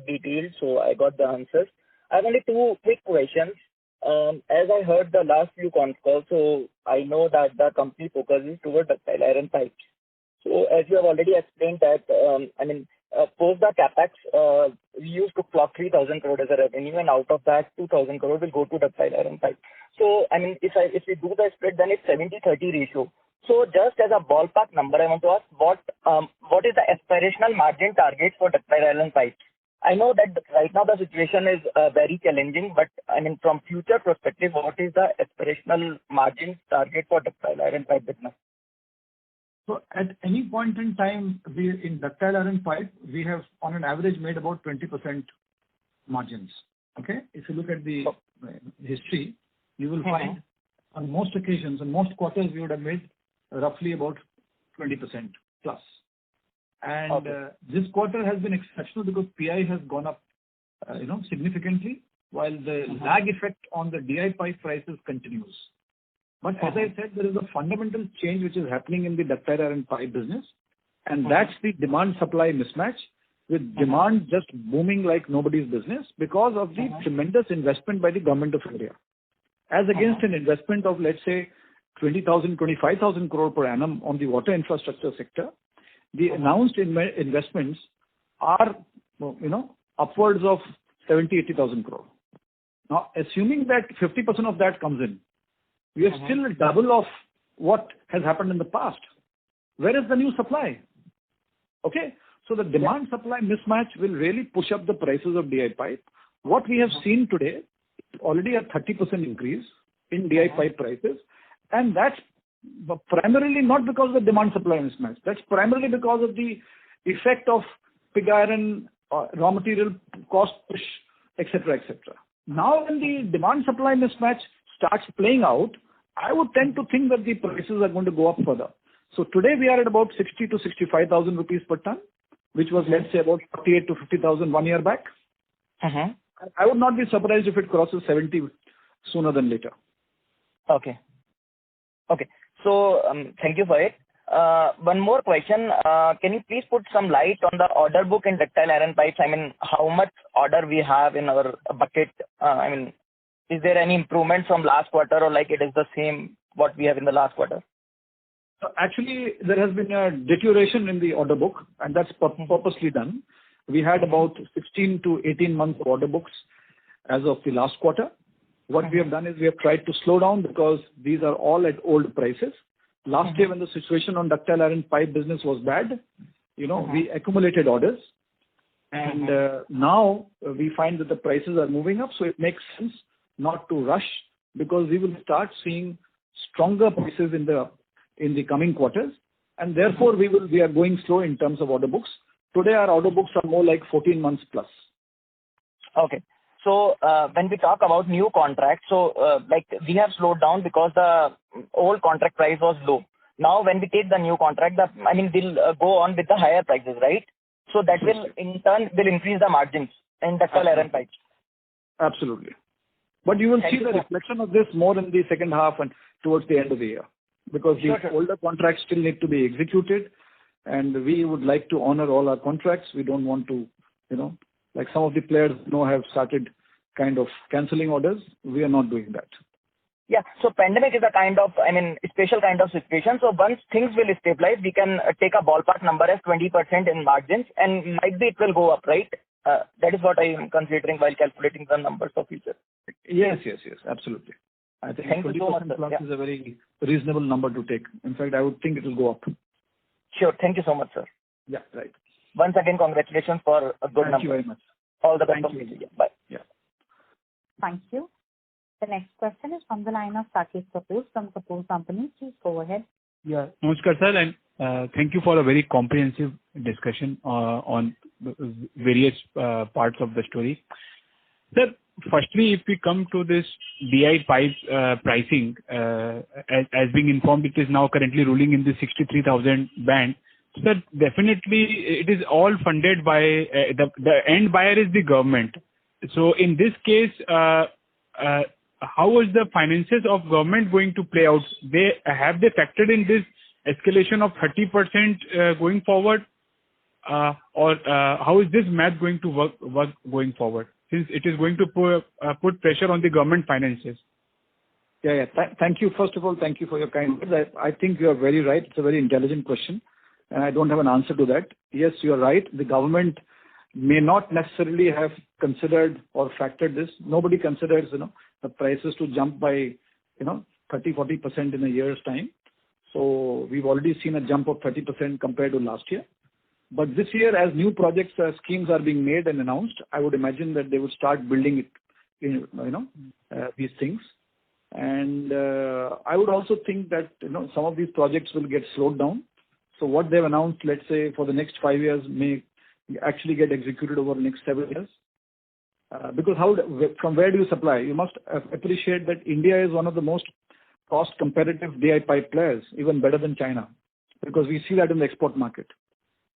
detailed, so I got the answers. I have only two quick questions. As I heard the last few conf calls, so I know that the company focuses toward ductile iron pipes. So as you have already explained that, post the capex, we used to clock 3,000 crore as a revenue, and out of that, 2,000 crore will go to ductile iron pipe. So, if we do the split, then it's 70-30 ratio. So just as a ballpark number, I want to ask what is the aspirational margin target for ductile iron pipes? I know that right now the situation is very challenging, but from future perspective, what is the aspirational margin target for ductile iron pipe business? So at any point in time, in ductile iron pipe, we have on an average made about 20% margins. Okay? If you look at the history, you will find on most occasions, on most quarters, we would have made roughly about 20% plus. And this quarter has been exceptional because PI has gone up, significantly, while the lag effect on the DI pipe prices continues. But as I said, there is a fundamental change which is happening in the ductile iron pipe business, and that's the demand-supply mismatch, with demand just booming like nobody's business because of the tremendous investment by the government of India. As against an investment of, let's say, 20,000, 25,000 crore per annum on the water infrastructure sector, the announced investments are, upwards of 70, 80,000 crore. Now, assuming that 50% of that comes in, we are still double of what has happened in the past. Where is the new supply? Okay, so the demand-supply mismatch will really push up the prices of DI pipe. What we have seen today is already a 30% increase in DI pipe prices, and that's primarily not because of the demand-supply mismatch. That's primarily because of the effect of pig iron, raw material cost push, etc., etc. Now, when the demand-supply mismatch starts playing out, I would tend to think that the prices are going to go up further. So today we are at about 60 to 65,000 rupees per ton, which was, let's say, about 48 to 50,000 1 year back. I would not be surprised if it crosses 70 sooner than later. Okay. So thank you for it. One more question. Can you please put some light on the order book in ductile iron pipes? I mean, how much order we have in our bucket? I mean, is there any improvement from last quarter, or like it is the same what we have in the last quarter? Actually, there has been a deterioration in the order book, and that's purposely done. We had about 16 to 18 months of order books as of the last quarter. What we have done is we have tried to slow down because these are all at old prices. Last year, when the situation on ductile iron pipe business was bad, we accumulated orders. And now we find that the prices are moving up, so it makes sense not to rush, because we will start seeing stronger prices in the coming quarters, and therefore we are going slow in terms of order books. Today our order books are more like 14 months plus. Okay. So when we talk about new contracts, so like we have slowed down because the old contract price was low. Now when we take the new contract, we'll go on with the higher prices, right? So that will in turn increase the margins in ductile iron pipes. Absolutely. But you will see the reflection of this more in the second half and towards the end of the year, because the older contracts still need to be executed, and we would like to honor all our contracts. We don't want to, like some of the players have started kind of cancelling orders. We are not doing that. Yeah. So pandemic is a kind of, special kind of situation. So once things will stabilize, we can take a ballpark number as 20% in margins, and might be it will go up, right? That is what I am considering while calculating the numbers for future. Yes, absolutely. I think 20% plus is a very reasonable number to take. In fact, I would think it will go up. Sure. Thank you so much, sir. Yeah, right. Once again, congratulations for a good number. Thank you very much. All the best. Thank you. Bye. Yeah. Thank you. The next question is from the line of Saket Kapoor from Kapoor Company. Please go ahead. Yeah. Namaskar, sir, and thank you for a very comprehensive discussion on various parts of the story. Sir, firstly, if we come to this DI pipe pricing, as being informed, it is now currently ruling in the 63,000 band. Sir, definitely it is all funded by the end buyer is the government. So in this case, how is the finances of government going to play out? Have they factored in this escalation of 30% going forward, or how is this math going to work going forward, since it is going to put pressure on the government finances? Yeah. Thank you. First of all, thank you for your kind words. I think you are very right. It's a very intelligent question, and I don't have an answer to that. Yes, you are right. The government may not necessarily have considered or factored this. Nobody considers, the prices to jump by, 30-40% in a year's time. So we've already seen a jump of 30% compared to last year. But this year, as new projects, schemes are being made and announced, I would imagine that they would start building it, these things. And I would also think that, some of these projects will get slowed down. So what they've announced, let's say, for the next 5 years may actually get executed over the next 7 years. Because from where do you supply? You must appreciate that India is one of the most cost competitive DI pipe players, even better than China, because we see that in the export market.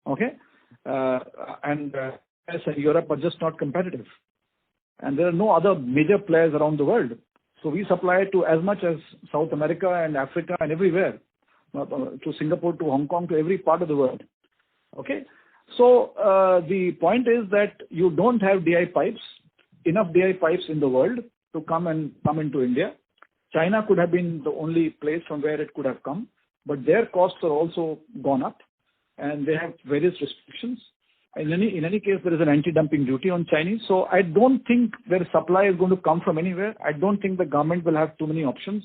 Okay? And US and Europe are just not competitive. And there are no other major players around the world. So we supply to as much as South America and Africa and everywhere, to Singapore, to Hong Kong, to every part of the world. Okay? So the point is that you don't have enough DI pipes in the world to come into India. China could have been the only place from where it could have come, but their costs are also gone up, and they have various restrictions. In any case, there is an anti-dumping duty on Chinese. So I don't think their supply is going to come from anywhere. I don't think the government will have too many options.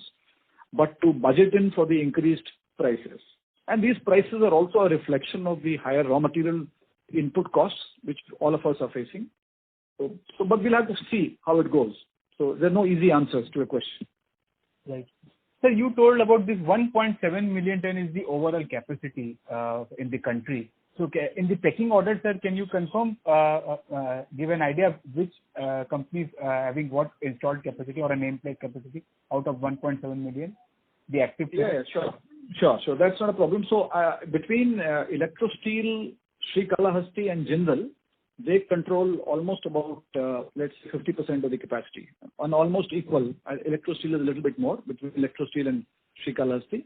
but to budget in for the increased prices. And these prices are also a reflection of the higher raw material input costs, which all of us are facing. But we'll have to see how it goes. So there are no easy answers to your question. Right. Sir, you told about this 1.7 million ton is the overall capacity in the country. So in the pecking order, sir, can you confirm, give an idea of which companies having what installed capacity or a nameplate capacity out of 1.7 million? The active players? Yeah, sure. That's not a problem. So between Electro Steel, Srikalahasti and Jindal, they control almost about, let's say 50% of the capacity. On almost equal. Electro Steel is a little bit more between Electro Steel and Srikalahasti.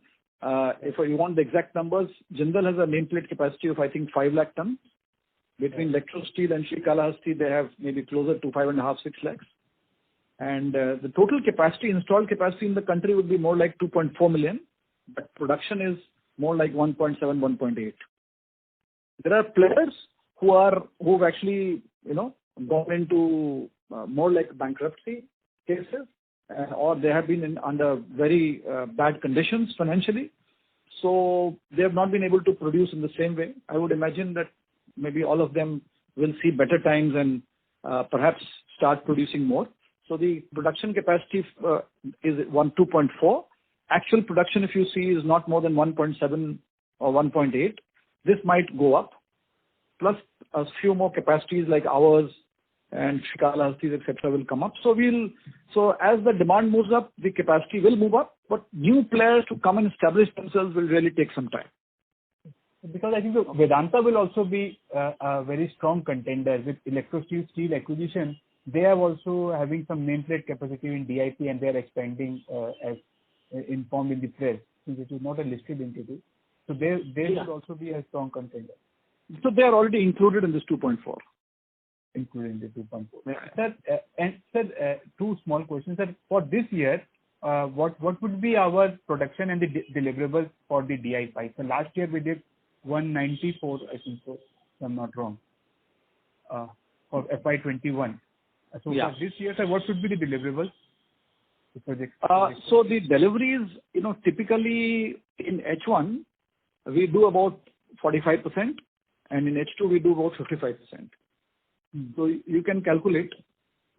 If you want the exact numbers, Jindal has a nameplate capacity of, I think, 5 lakh tons. Between Electro Steel and Srikalahasti, they have maybe closer to 5.5, 6 lakhs. And the total capacity, installed capacity in the country would be more like 2.4 million, but production is more like 1.7, 1.8. There are players who've actually, gone into more like bankruptcy cases, or they have been under very bad conditions financially. So they have not been able to produce in the same way. I would imagine that maybe all of them will see better times and perhaps start producing more. So the production capacity is 2.4. Actual production, if you see, is not more than 1.7 or 1.8. This might go up. Plus a few more capacities like ours and Srikalahasti, etc. will come up. So as the demand moves up, the capacity will move up, but new players to come and establish themselves will really take some time. Because I think Vedanta will also be a very strong contender with Electro Steel acquisition. They are also having some nameplate capacity in DIP and they are expanding as informed in the press, since it is not a listed entity. So they should also be a strong contender. So they are already included in this 2.4. Including the 2.4. Yeah. Sir, two small questions. Sir, for this year, what would be our production and the deliverables for the DI pipe? So last year we did 194, I think so, if I'm not wrong, for FY21. So for this year, sir, what should be the deliverables? So the deliveries, typically in H1, we do about 45%, and in H2 we do about 55%. So you can calculate.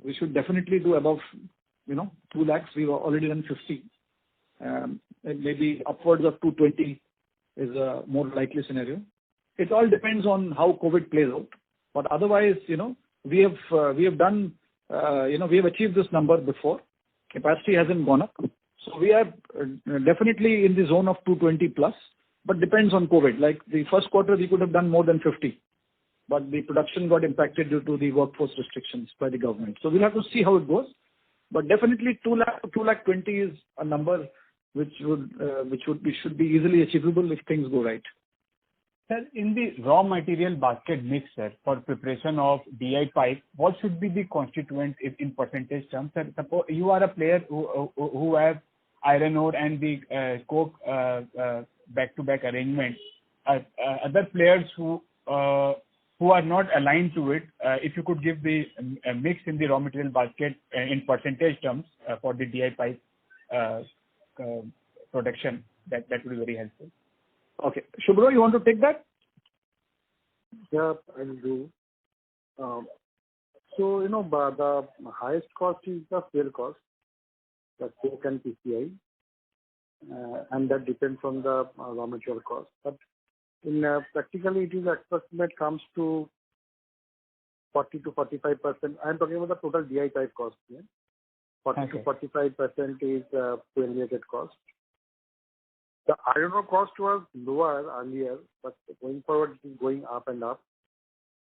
We should definitely do above, 2 lakhs. We've already done 50. And maybe upwards of 220 is a more likely scenario. It all depends on how COVID plays out. But otherwise, we have done, we have achieved this number before. Capacity hasn't gone up. So we are definitely in the zone of 220 plus, but depends on COVID. Like the first quarter, we could have done more than 50, but the production got impacted due to the workforce restrictions by the government. So we'll have to see how it goes. But definitely 2 lakh 20 is a number which should be easily achievable if things go right. Sir, in the raw material basket mix, sir, for preparation of DI pipe, what should be the constituent in percentage terms? Sir, suppose you are a player who have iron ore and the coke back-to-back arrangement. Other players who are not aligned to it, if you could give the mix in the raw material basket in percentage terms for the DI pipe production, that would be very helpful. Okay. Shubhro, you want to take that? Yeah, I will do. So, the highest cost is the fuel cost, the coke and PCI, and that depends on the raw material cost. But in practically, it is approximate comes to 40 to 45%. I'm talking about the total DI type cost here. 40 to 45% is fuel-related cost. The iron ore cost was lower earlier, but going forward, it is going up and up.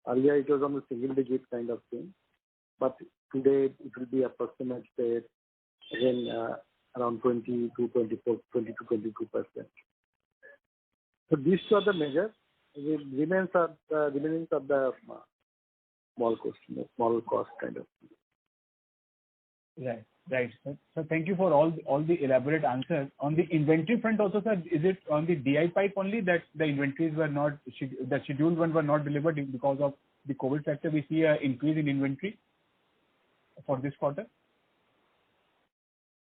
Earlier, it was on the single-digit kind of thing, but today it will be approximate, say, again around 20 to 22%. So these two are the measures. The remains are the small cost kind of thing. Right. So thank you for all the elaborate answers. On the inventory front also, sir, is it on the DI pipe only that the inventories were not, the scheduled ones were not delivered because of the COVID factor? We see an increase in inventory for this quarter?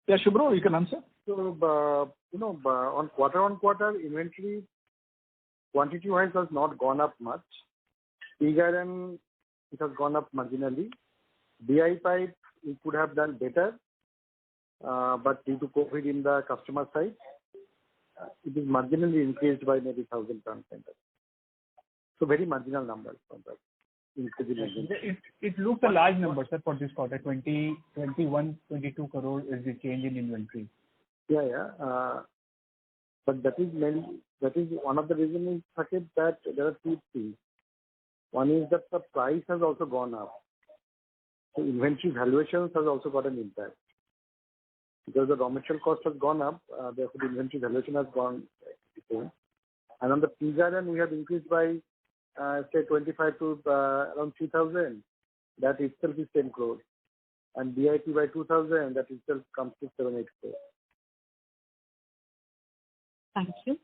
Yeah, Shubhro, you can answer. So, on quarter, inventory quantity-wise has not gone up much. Pig iron, it has gone up marginally. DI pipe, we could have done better, but due to COVID in the customer side, it is marginally increased by maybe 1,000 tons. So very marginal numbers from that. It looks a large number, sir, for this quarter. 21, 22 crore is the change in inventory. Yeah. But that is one of the reasons, Saket, that there are two things. One is that the price has also gone up. So inventory valuations has also got an impact. Because the raw material cost has gone up, therefore the inventory valuation has gone down. And on the pig iron, we have increased by, say, 25 to around 3,000. That itself is 10 crores. And BIP by 2,000, that itself comes to 7-8 crores. Thank you.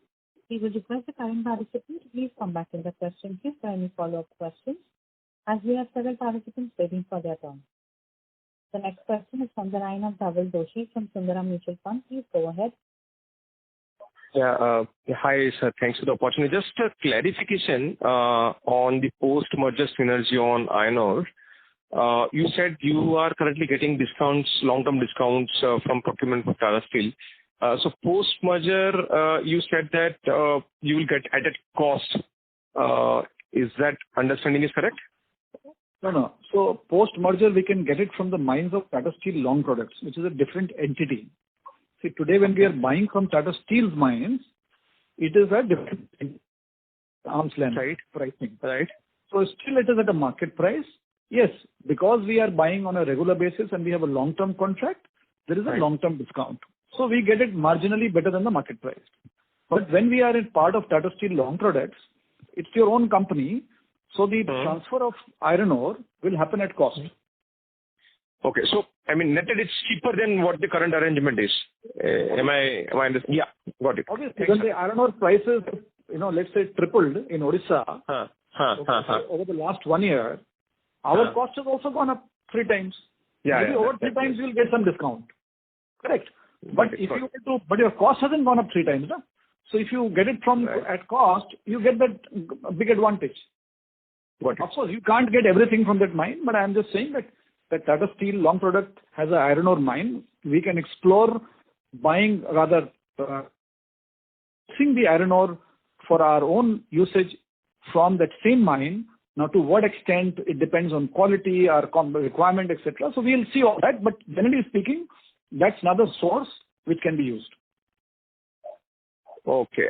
We will request the current participant to please come back in the question queue for any follow-up questions, as we have several participants waiting for their turn. The next question is from the line of Dhaval Doshi from Sundaram Mutual Fund. Please go ahead. Yeah. Hi, sir. Thanks for the opportunity. Just a clarification on the post-merger synergy on iron ore. You said you are currently getting discounts, long-term discounts from procurement for Tata Steel. So post-merger, you said that you will get added cost. Is that understanding is correct? No. So post-merger, we can get it from the mines of Tata Steel Long Products, which is a different entity. See, today when we are buying from Tata Steel's mines, it is a different arm's length pricing. Right. So still it is at a market price. Yes, because we are buying on a regular basis and we have a long-term contract, there is a long-term discount. So we get it marginally better than the market price. But when we are in part of Tata Steel Long Products, it's your own company. So the transfer of iron ore will happen at cost. Okay. So, I mean, netted it's cheaper than what the current arrangement is. Am I understanding? Yeah, got it. Obviously, when the iron ore prices, let's say tripled in Odisha over the last 1 year, our cost has also gone up 3 times. Maybe over 3 times you'll get some discount. Correct. But but your cost hasn't gone up 3 times, no? So if you get it from at cost, you get that big advantage. Of course, you can't get everything from that mine, but I'm just saying that Tata Steel Long Product has an iron ore mine. We can explore buying, rather, seeing the iron ore for our own usage from that same mine. Now, to what extent, it depends on quality, our requirement, etc. So we'll see all that, but generally speaking, that's another source which can be used. Okay.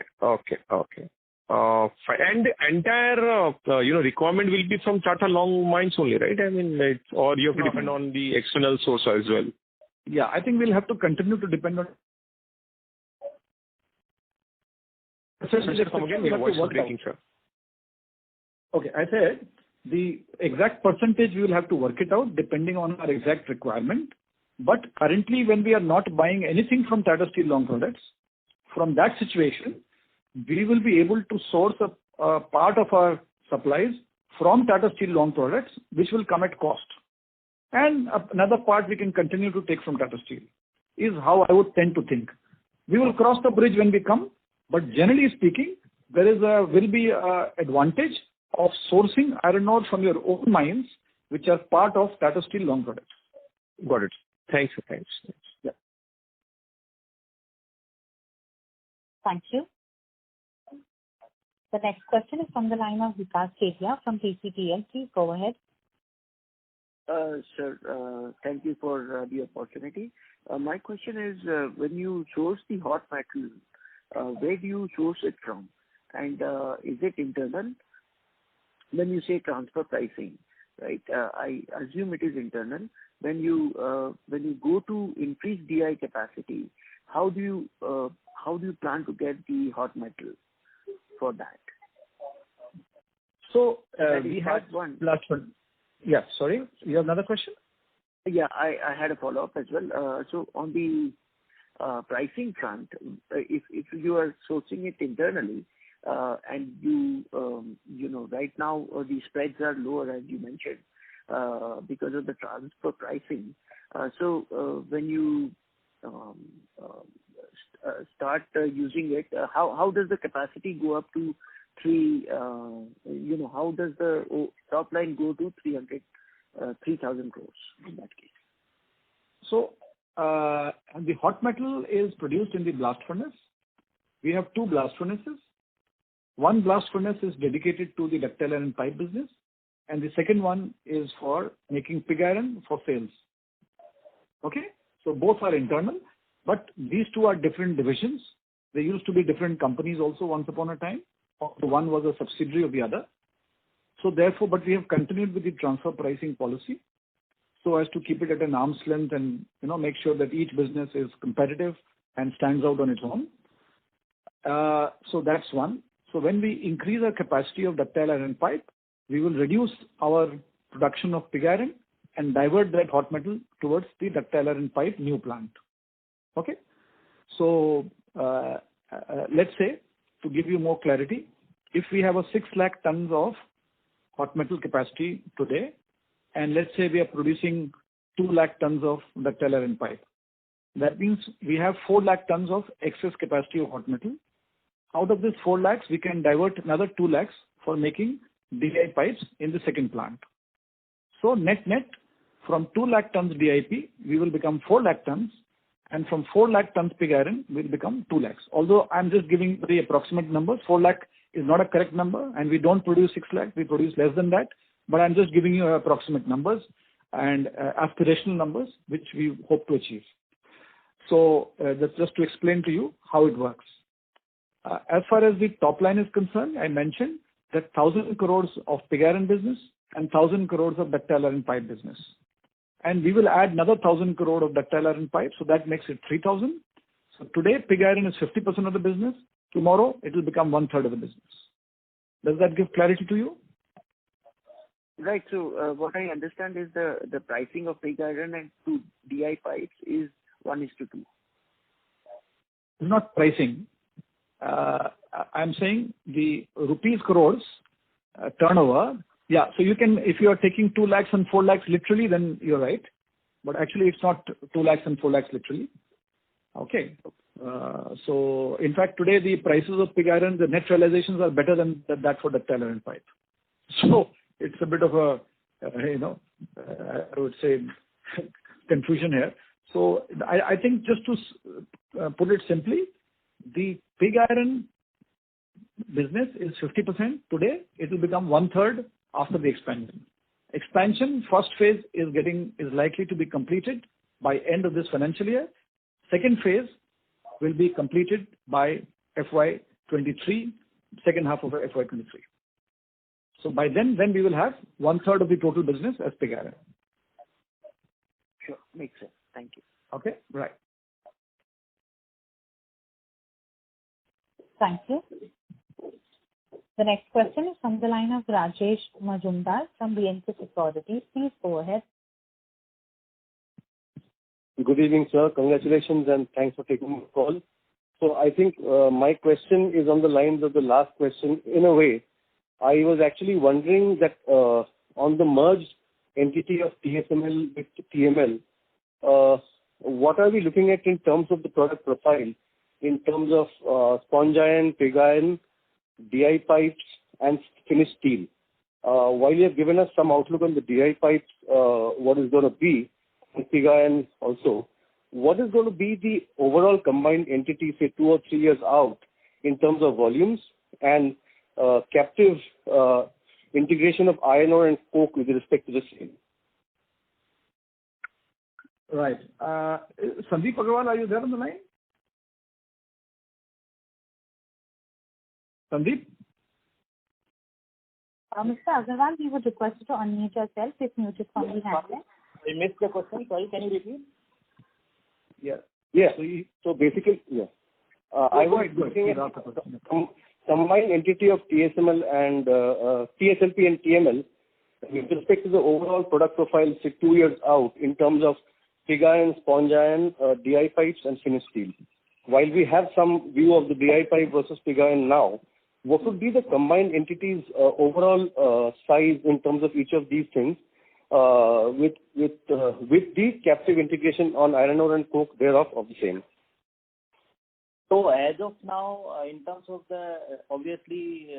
And the entire, requirement will be from Tata Long Mines only, right? I mean, or you have to depend on the external source as well. Yeah, I think we'll have to continue to depend on. Okay, I said the exact percentage we will have to work it out depending on our exact requirement. But currently, when we are not buying anything from Tata Steel Long Products, from that situation, we will be able to source a part of our supplies from Tata Steel Long Products, which will come at cost. And another part we can continue to take from Tata Steel is how I would tend to think. We will cross the bridge when we come, but generally speaking, will be an advantage of sourcing iron ore from your own mines, which are part of Tata Steel Long Products. Got it. Thanks. Yeah. Thank you. The next question is from the line of Vikas Kedia from TCPL. Please go ahead. Sir, thank you for the opportunity. My question is, when you source the hot metal, where do you source it from? And is it internal? When you say transfer pricing, right? I assume it is internal. When you go to increase DI capacity, how do you plan to get the hot metal for that? So we have one last one. Yeah, sorry. You have another question? Yeah, I had a follow-up as well. So on the pricing front, if you are sourcing it internally, and right now the spreads are lower, as you mentioned, because of the transfer pricing. So when you start using it, how does the capacity go up to 3? How does the top line go to 3,000 crores in that case? So the hot metal is produced in the blast furnace. We have 2 blast furnaces. One blast furnace is dedicated to the ductile iron pipe business, and the second one is for making pig iron for sales. Okay, so both are internal, but these 2 are different divisions. They used to be different companies also once upon a time. One was a subsidiary of the other. So therefore, but we have continued with the transfer pricing policy so as to keep it at an arm's length and make sure that each business is competitive and stands out on its own. So that's one. So when we increase our capacity of ductile iron pipe, we will reduce our production of pig iron and divert that hot metal towards the ductile iron pipe new plant. Okay. So let's say, to give you more clarity, if we have a 6 lakh tons of hot metal capacity today, and let's say we are producing 2 lakh tons of ductile iron pipe, that means we have 4 lakh tons of excess capacity of hot metal. Out of this 4 lakhs, we can divert another 2 lakhs for making DI pipes in the second plant. So net, from 2 lakh tons DIP, we will become 4 lakh tons, and from 4 lakh tons pig iron, we will become 2 lakhs. Although I'm just giving the approximate numbers, 4 lakh is not a correct number, and we don't produce 6 lakh, we produce less than that. But I'm just giving you approximate numbers and aspirational numbers, which we hope to achieve. So that's just to explain to you how it works. As far as the top line is concerned, I mentioned that 1,000 crores of pig iron business and 1,000 crores of ductile iron pipe business. And we will add another 1,000 crore of ductile iron pipe, so that makes it 3,000. So today, pig iron is 50% of the business. Tomorrow, it will become 1/3 of the business. Does that give clarity to you? Right. So what I understand is the pricing of pig iron and 2 DI pipes is 1:2. It's not pricing. I'm saying the rupees crores turnover. Yeah, so you can, if you are taking 2 lakhs and 4 lakhs literally, then you're right. But actually, it's not 2 lakhs and 4 lakhs literally. Okay. So in fact, today the prices of pig iron, the net realizations are better than that for ductile iron pipe. So it's a bit of a, I would say, confusion here. So I think just to put it simply, the pig iron business is 50% today. It will become 1/3 after the expansion. Expansion first phase is likely to be completed by end of this financial year. Second phase will be completed by FY23, second half of FY23. So by then we will have 1/3 of the total business as pig iron. Sure, makes sense. Thank you. Okay, right. Thank you. The next question is from the line of Rajesh Majumdar from B&K Securities. Please go ahead. Good evening, sir. Congratulations and thanks for taking the call. So I think my question is on the lines of the last question. In a way, I was actually wondering that on the merged entity of TSML with TML, what are we looking at in terms of the product profile, in terms of sponge iron, pig iron, DI pipes, and finished steel? While you have given us some outlook on the DI pipes, what is going to be, and pig iron also, what is going to be the overall combined entity, say 2 or 3 years out, in terms of volumes and captive integration of iron ore and coke with respect to the same? Right. Sandeep Agarwal, are you there on the line? Sandeep? Mr. Agarwal, we would request you to unmute yourself if muted from the handset. I missed the question. Sorry, can you repeat? Yeah. So basically, yeah. I was looking at combined entity of TSML and TSLP and TML with respect to the overall product profile, say 2 years out, in terms of pig iron, sponge iron, DI pipes, and finished steel. While we have some view of the DI pipe versus pig iron now, what would be the combined entity's overall size in terms of each of these things, with the captive integration on iron ore and coke thereof of the same? So as of now, in terms of the, obviously,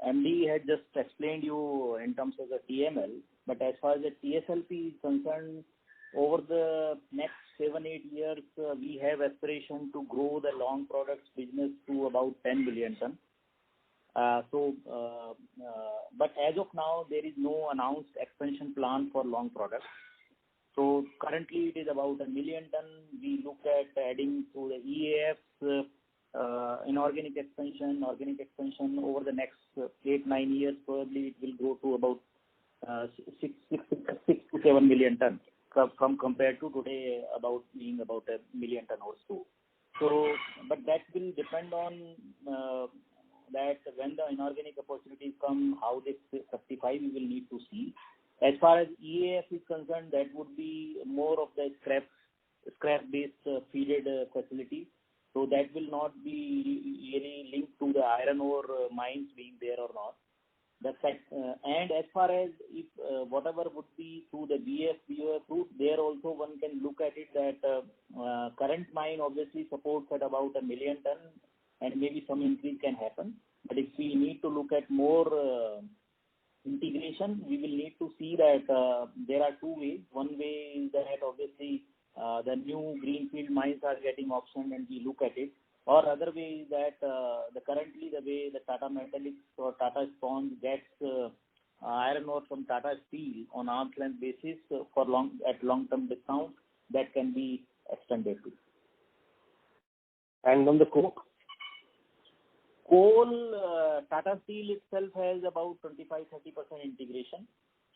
MD had just explained you in terms of the TML, but as far as the TSLP is concerned, over the next 7-8 years, we have aspiration to grow the long products business to about 10 billion ton. But as of now, there is no announced expansion plan for long products. So currently it is about 1 million ton. We look at adding to the EAFs, inorganic expansion, organic expansion over the next 8-9 years. Probably it will grow to about 6 to 7 million ton from compared to today about being about 1 million ton or so. So, but that will depend on that when the inorganic opportunities come, how they justify, we will need to see. As far as EAF is concerned, that would be more of the scrap-based feeded facility. So that will not be really linked to the iron ore mines being there or not. That's right. And as far as if whatever would be through the BOF route, there also one can look at it that current mine obviously supports at about 1 million ton, and maybe some increase can happen. But if we need to look at more integration, we will need to see that there are two ways. One way is that obviously the new greenfield mines are getting auctioned and we look at it. Or other way is that currently the way the Tata Metaliks or Tata Sponge gets iron ore from Tata Steel on arm's length basis for long-term discount, that can be extended to. And on the coke? Coal, Tata Steel itself has about 25-30% integration.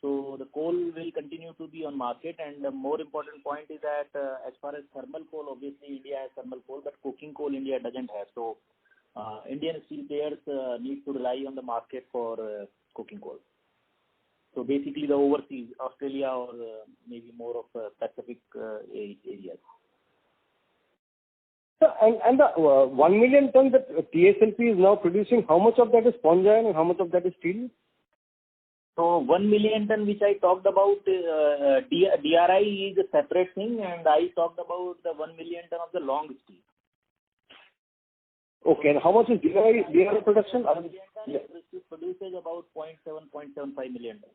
So the coal will continue to be on market, and the more important point is that as far as thermal coal, obviously India has thermal coal, but coking coal India doesn't have. So Indian steel players need to rely on the market for coking coal. So basically the overseas, Australia or maybe more of Pacific areas. And the 1 million ton that TSLP is now producing, how much of that is sponge iron and how much of that is steel? So 1 million ton which I talked about, DRI is a separate thing, and I talked about the 1 million ton of the long steel. Okay, and how much is DRI production? 1 million ton produces about 0.7 million ton.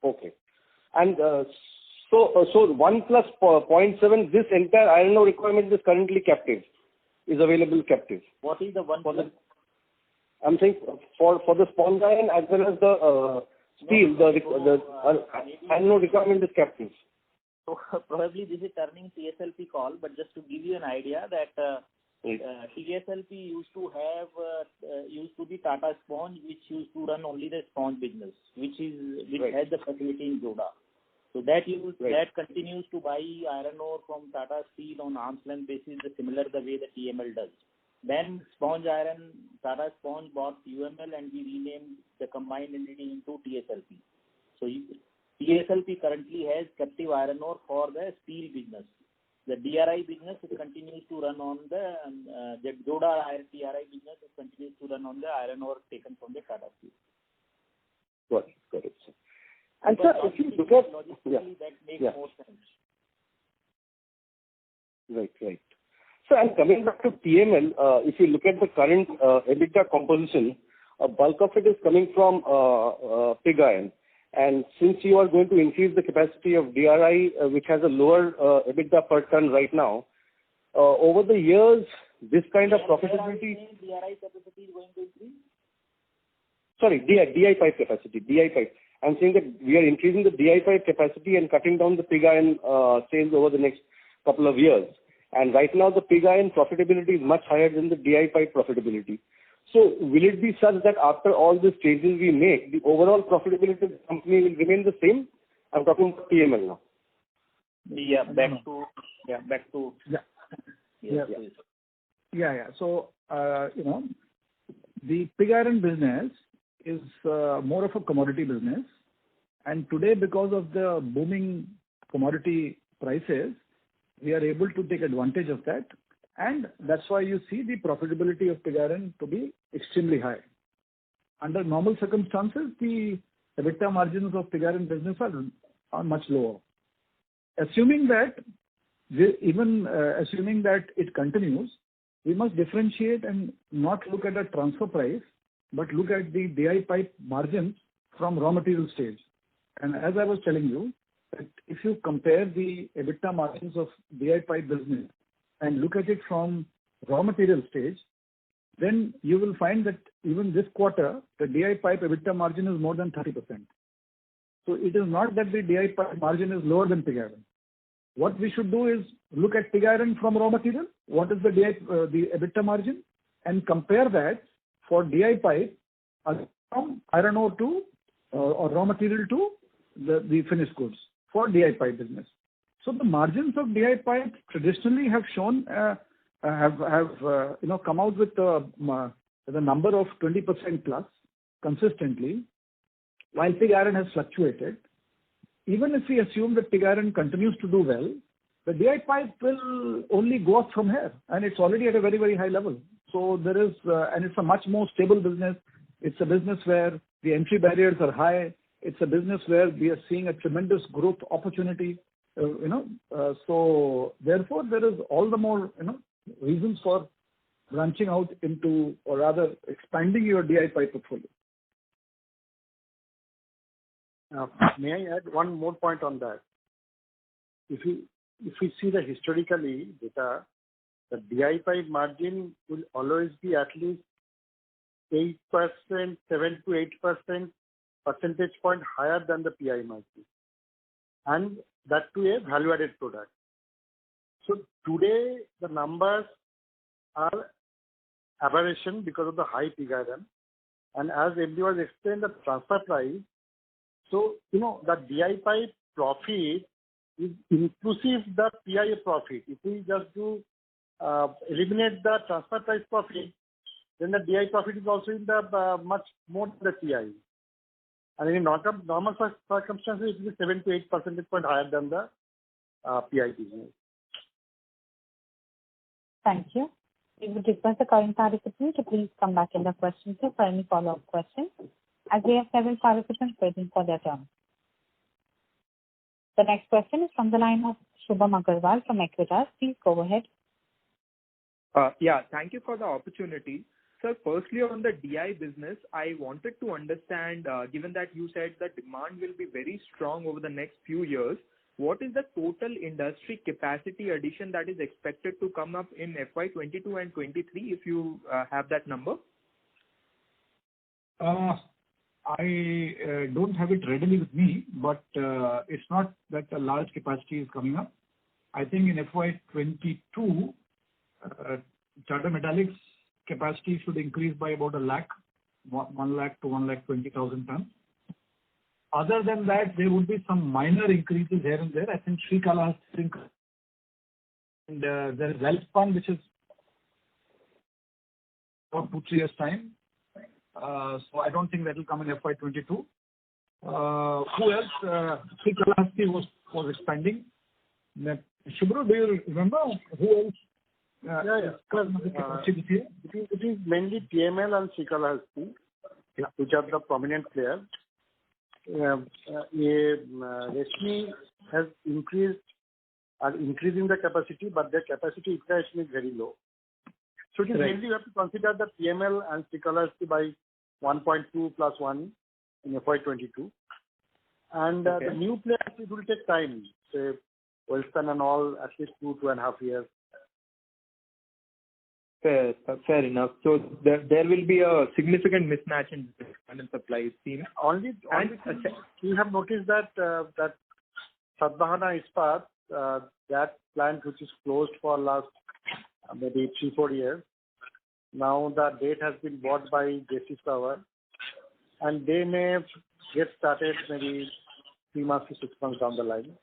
Okay. And so 1 plus 0.7, this entire iron ore requirement is currently captive, is available captive. What is the 1 plus? I'm saying for the sponge iron as well as the steel, the iron ore requirement is captive. So probably this is turning TSLP call, but just to give you an idea that TSLP used to be Tata Sponge, which used to run only the sponge business, which has the facility in Joda. So that continues to buy iron ore from Tata Steel on arm's length basis, similar the way the TML does. Then sponge iron, Tata Sponge bought UML and we renamed the combined entity into TSLP. So TSLP currently has captive iron ore for the steel business. The DRI business continues to run on the Joda DRI business continues to run on the iron ore taken from the Tata Steel. Got it, sir. And sir, if you look at that makes more sense. Right. So, and coming back to TML, if you look at the current EBITDA composition, a bulk of it is coming from pig iron. And since you are going to increase the capacity of DRI, which has a lower EBITDA per ton right now, over the years, this kind of profitability... DRI capacity is going to increase? Sorry, DI pipe capacity, DI pipe. I'm saying that we are increasing the DI pipe capacity and cutting down the pig iron sales over the next couple of years. And right now, the pig iron profitability is much higher than the DI pipe profitability. So will it be such that after all these changes we make, the overall profitability of the company will remain the same? I'm talking about TML now. Back to. So, the pig iron business is more of a commodity business. And today, because of the booming commodity prices, we are able to take advantage of that. And that's why you see the profitability of pig iron to be extremely high. Under normal circumstances, the EBITDA margins of pig iron business are much lower. assuming that assuming that it continues, we must differentiate and not look at a transfer price, but look at the DI pipe margins from raw material stage. And as I was telling you, that if you compare the EBITDA margins of DI pipe business and look at it from raw material stage, then you will find that even this quarter, the DI pipe EBITDA margin is more than 30%. So it is not that the DI pipe margin is lower than pig iron. What we should do is look at pig iron from raw material, what is the EBITDA margin, and compare that for DI pipe from iron ore to or raw material to the finished goods for DI pipe business. So the margins of DI pipe traditionally have shown come out with the number of 20% plus consistently, while pig iron has fluctuated. Even if we assume that pig iron continues to do well, the DI pipe will only go up from here, and it's already at a very, very high level. So there is, and it's a much more stable business. It's a business where the entry barriers are high. It's a business where we are seeing a tremendous growth opportunity. So therefore, there is all the more reasons for branching out into, or rather expanding your DI pipe portfolio. May I add one more point on that? If we see the historically data, the DI pipe margin will always be at least 8%, 7 to 8% percentage point higher than the PI margin, and that to a value-added product. So today the numbers are aberration because of the high pig iron, and as MD was explained, the transfer price. So the DI pipe profit is inclusive the PI profit. If we just do eliminate the transfer price profit, then the DI profit is also in the much more than the PI. And in normal circumstances, it is 7 to 8 percentage point higher than the PI business. Thank you. We would request the current participant to please come back in the question queue for any follow-up questions, as we have several participants waiting for their turn. The next question is from the line of Shubham Agarwal from Equitas. Please go ahead. Thank you for the opportunity. Sir, firstly on the DI business, I wanted to understand, given that you said that demand will be very strong over the next few years, what is the total industry capacity addition that is expected to come up in FY 22 and 23, if you have that number? I don't have it readily with me, but it's not that a large capacity is coming up. I think in FY 22, Tata Metallics capacity should increase by about 1 lakh to 1,20,000 tons. Other than that, there would be some minor increases here and there. I think Srikalahasti, and there is Welspun, which is about 2-3 years' time. So I don't think that will come in FY 22. Who else? Srikalahasti was expanding. Shubhru, do you remember who else? It is mainly TML and Srikalahasti, which are the prominent players. Reshmi has increasing the capacity, but their capacity utilization is very low. So it is mainly you have to consider the TML and Srikalahasti by 1.2 plus 1 in FY 22. And the new players, it will take time, say Welspun and all, at least 2.5 years. Fair enough. So there will be a significant mismatch in demand and supply, it seems. Only we have noticed that that Sathavahana Ispat, that plant which is closed for last maybe 3-4 years, now the date has been bought by JC Power, and they may get started maybe 3 months to 6 months down the line.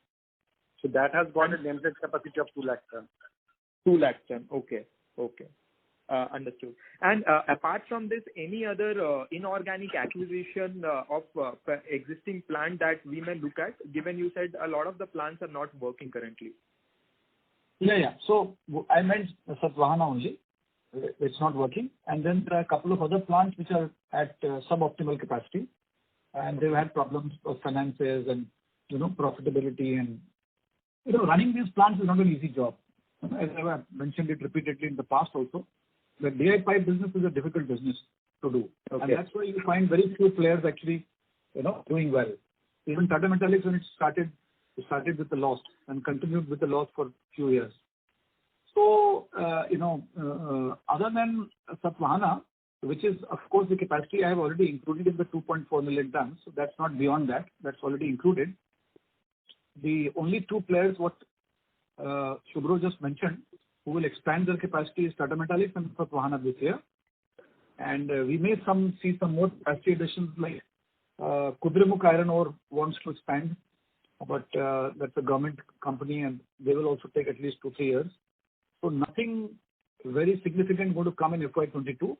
So that has got a limited capacity of 2 lakh tons. 2 lakh tons. Okay. Understood. And apart from this, any other inorganic acquisition of existing plant that we may look at, given you said a lot of the plants are not working currently? So I meant Sathavahana only. It's not working. And then there are a couple of other plants which are at suboptimal capacity, and they've had problems of finances and profitability and running these plants is not an easy job. As I have mentioned it repeatedly in the past also, the DI pipe business is a difficult business to do. Okay. And that's why you find very few players actually, doing well. Even Tata Metallics, when it started with the loss and continued with the loss for a few years. So, other than Sathavahana, which is, of course, the capacity I have already included in the 2.4 million tons. So that's not beyond that. That's already included. The only two players what Subhro just mentioned who will expand their capacity is Tata Metallics and Sathavahana this year. And we may see some more capacity additions like Kudremukh Iron Ore wants to expand, but that's a government company and they will also take at least 2-3 years. So nothing very significant going to come in FY22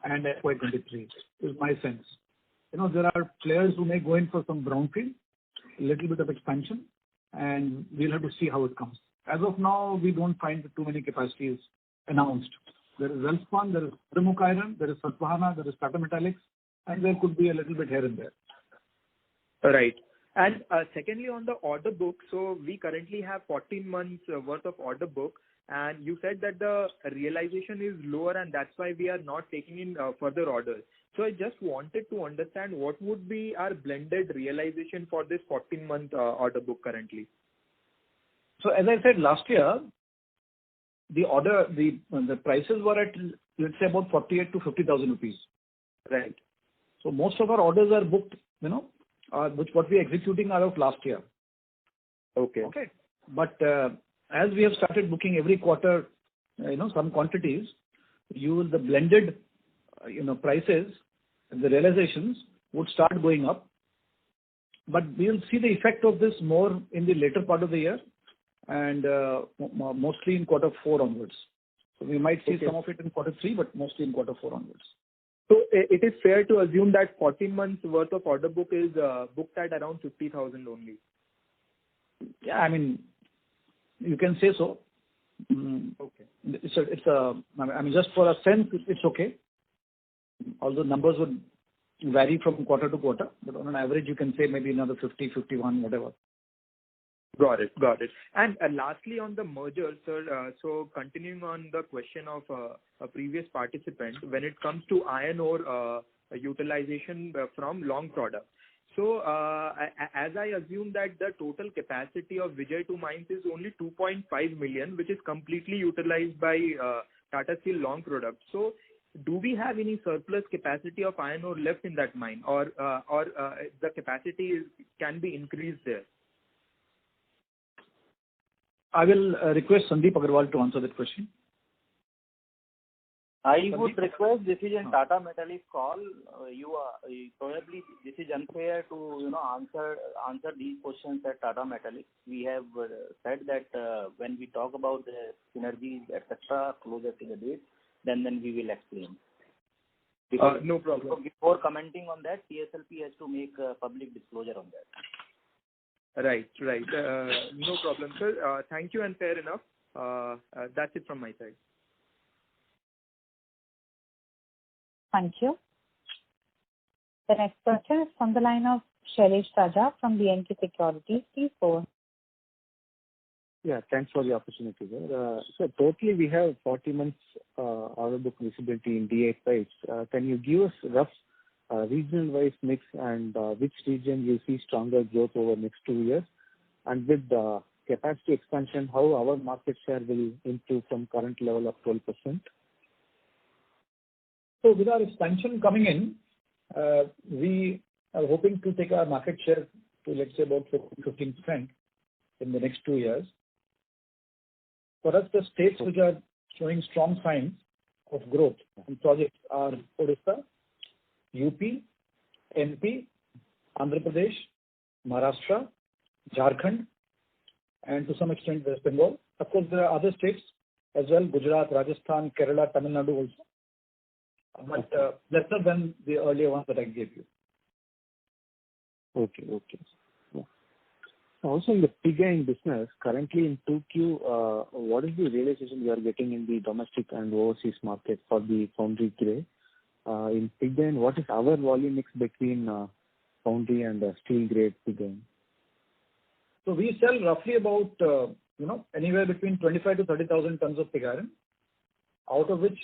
and FY23 is my sense. There are players who may go in for some brownfield, a little bit of expansion, and we'll have to see how it comes. As of now, we don't find too many capacities announced. There is Welspun, there is Kudremukh Iron, there is Sathavahana, there is Tata Metallics, and there could be a little bit here and there. Right. And secondly, on the order book, so we currently have 14 months worth of order book, and you said that the realization is lower and that's why we are not taking in further orders. So I just wanted to understand what would be our blended realization for this 14-month order book currently. So as I said last year, the prices were at, let's say, about 48 to 50,000 rupees. Right. So most of our orders are booked, which what we are executing are of last year. Okay. But as we have started booking every quarter, some quantities, the blended, prices and the realizations would start going up. But we will see the effect of this more in the later part of the year and mostly in quarter 4 onwards. So we might see some of it in quarter 3, but mostly in quarter 4 onwards. So it is fair to assume that 14 months worth of order book is booked at around 50,000 only. Yeah, I mean, you can say so. Okay. Just for a sense, it's okay. Although numbers would vary from quarter to quarter, but on an average, you can say maybe another 50, 51, whatever. Got it. And lastly, on the merger, sir, so continuing on the question of a previous participant, when it comes to iron ore utilization from long product. So, as I assume that the total capacity of Vijay 2 mines is only 2.5 million, which is completely utilized by Tata Steel long product. So, do we have any surplus capacity of iron ore left in that mine, or the capacity can be increased there? I will request Sandeep Agarwal to answer that question. I would request, this is a Tata Metallics call. Probably this is unfair to answer these questions at Tata Metallics. We have said that when we talk about the synergies etc. closer to the date, then we will explain. No problem. Before commenting on that, TSLP has to make public disclosure on that. Right. No problem, sir. Thank you and fair enough. That's it from my side. Thank you. The next question is from the line of Shailesh Raja from B&K Securities. Please go on. Yeah, thanks for the opportunity, sir. So totally we have 40 months order book visibility in DI pipes. Can you give us rough regional-wise mix and which region you see stronger growth over next 2 years? And with the capacity expansion, how our market share will improve from current level of 12%? So with our expansion coming in, we are hoping to take our market share to, let's say, about 15% in the next 2 years. For us, the states which are showing strong signs of growth and projects are Odisha, UP, MP, Andhra Pradesh, Maharashtra, Jharkhand, and to some extent West Bengal. Of course, there are other states as well, Gujarat, Rajasthan, Kerala, Tamil Nadu also. But lesser than the earlier ones that I gave you. Okay. Yeah. Also in the pig iron business, currently in 2Q, what is the realization you are getting in the domestic and overseas market for the foundry grade? In pig iron, what is our volume mix between foundry and steel grade pig iron? So we sell roughly about, anywhere between 25 to 30,000 tons of pig iron, out of which,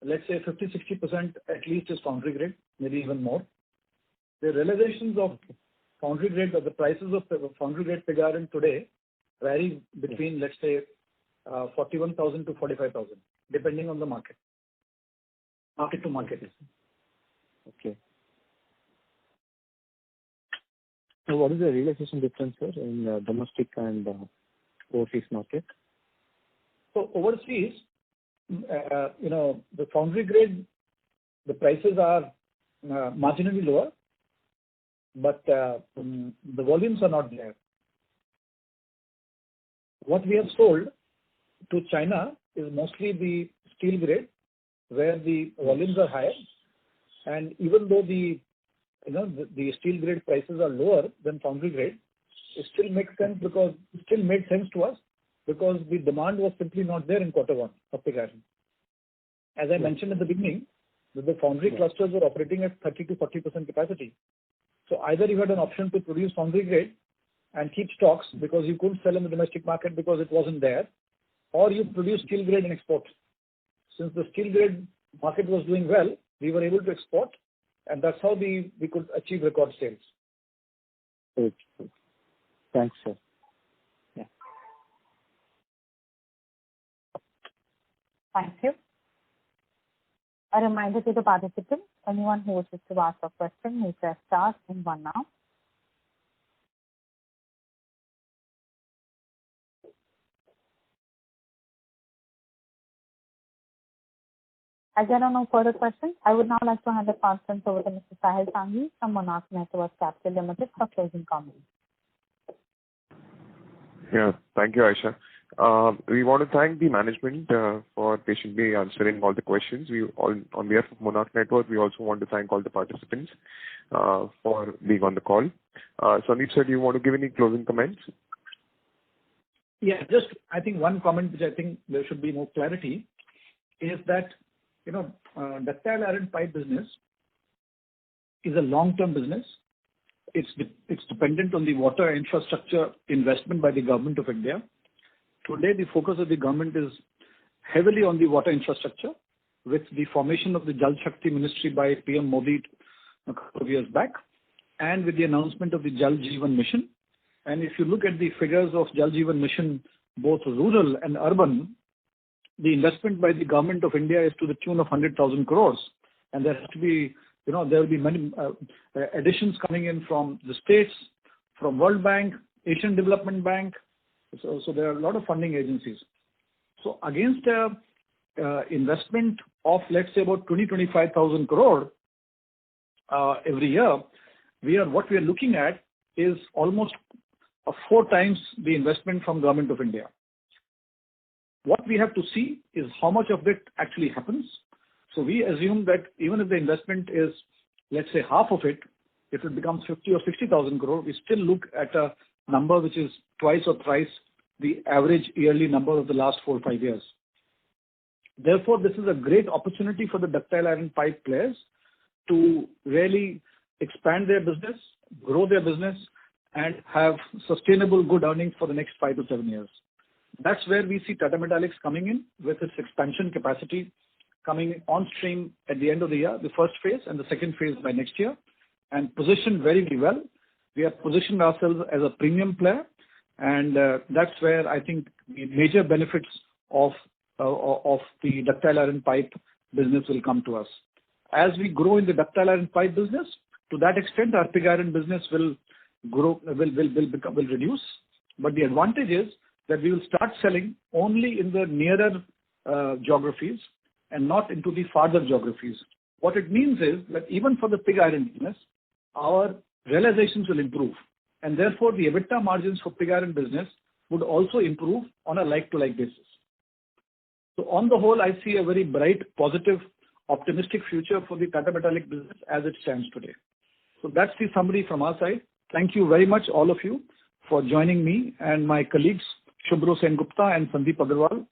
let's say 50-60% at least is foundry grade, maybe even more. The realizations of foundry grade, or the prices of foundry grade pig iron today vary between, let's say, 41,000 to 45,000, depending on the market to market. Okay. So what is the realization difference, sir, in domestic and overseas market? So overseas, the foundry grade, the prices are marginally lower, but the volumes are not there. What we have sold to China is mostly the steel grade, where the volumes are higher, and even though the steel grade prices are lower than foundry grade, it still makes sense because it still made sense to us because the demand was simply not there in quarter one of pig iron. As I mentioned at the beginning, that the foundry clusters were operating at 30 to 40% capacity. So either you had an option to produce foundry grade and keep stocks because you couldn't sell in the domestic market because it wasn't there, or you produce steel grade and export. Since the steel grade market was doing well, we were able to export, and that's how we could achieve record sales. Great. Thanks, sir. Yeah. Thank you. A reminder to the participants, anyone who wishes to ask a question may press star and one now. As there are no further questions, I would now like to hand the conference over to Mr. Sahil Sanghvi from Monarch Networth Capital Limited for closing comments. Yeah, thank you, Aisha. We want to thank the management for patiently answering all the questions. On behalf of Monarch Networth, we also want to thank all the participants for being on the call. Sandeep sir, do you want to give any closing comments? Yeah, just I think one comment which I think there should be more clarity is that ductile iron pipe business is a long-term business. It's dependent on the water infrastructure investment by the government of India. Today, the focus of the government is heavily on the water infrastructure with the formation of the Jal Shakti Ministry by PM Modi a couple of years back, and with the announcement of the Jal Jeevan Mission. And if you look at the figures of Jal Jeevan Mission, both rural and urban, the investment by the government of India is to the tune of 100,000 crores. And there has to be, there will be many additions coming in from the states, from World Bank, Asian Development Bank. So there are a lot of funding agencies. So against investment of, let's say, about 25,000 crore every year, what we are looking at is almost 4 times the investment from government of India. What we have to see is how much of it actually happens. So we assume that even if the investment is, let's say, half of it, if it becomes 50 or 60,000 crore, we still look at a number which is twice or thrice the average yearly number of the last 4 or 5 years. Therefore, this is a great opportunity for the ductile iron pipe players to really expand their business, grow their business, and have sustainable good earnings for the next 5 to 7 years. That's where we see Tata Metaliks coming in with its expansion capacity coming on stream at the end of the year, the first phase, and the second phase by next year, and positioned very, very well. We have positioned ourselves as a premium player, and that's where I think the major benefits of the ductile iron pipe business will come to us. As we grow in the ductile iron pipe business, to that extent, our pig iron business will grow, will reduce. But the advantage is that we will start selling only in the nearer geographies and not into the farther geographies. What it means is that even for the pig iron business, our realizations will improve, and therefore the EBITDA margins for pig iron business would also improve on a like-to-like basis. So on the whole, I see a very bright, positive, optimistic future for the Tata Metaliks business as it stands today. So that's the summary from our side. Thank you very much, all of you, for joining me and my colleagues, Shubhro Sengupta and Sandeep Agarwal,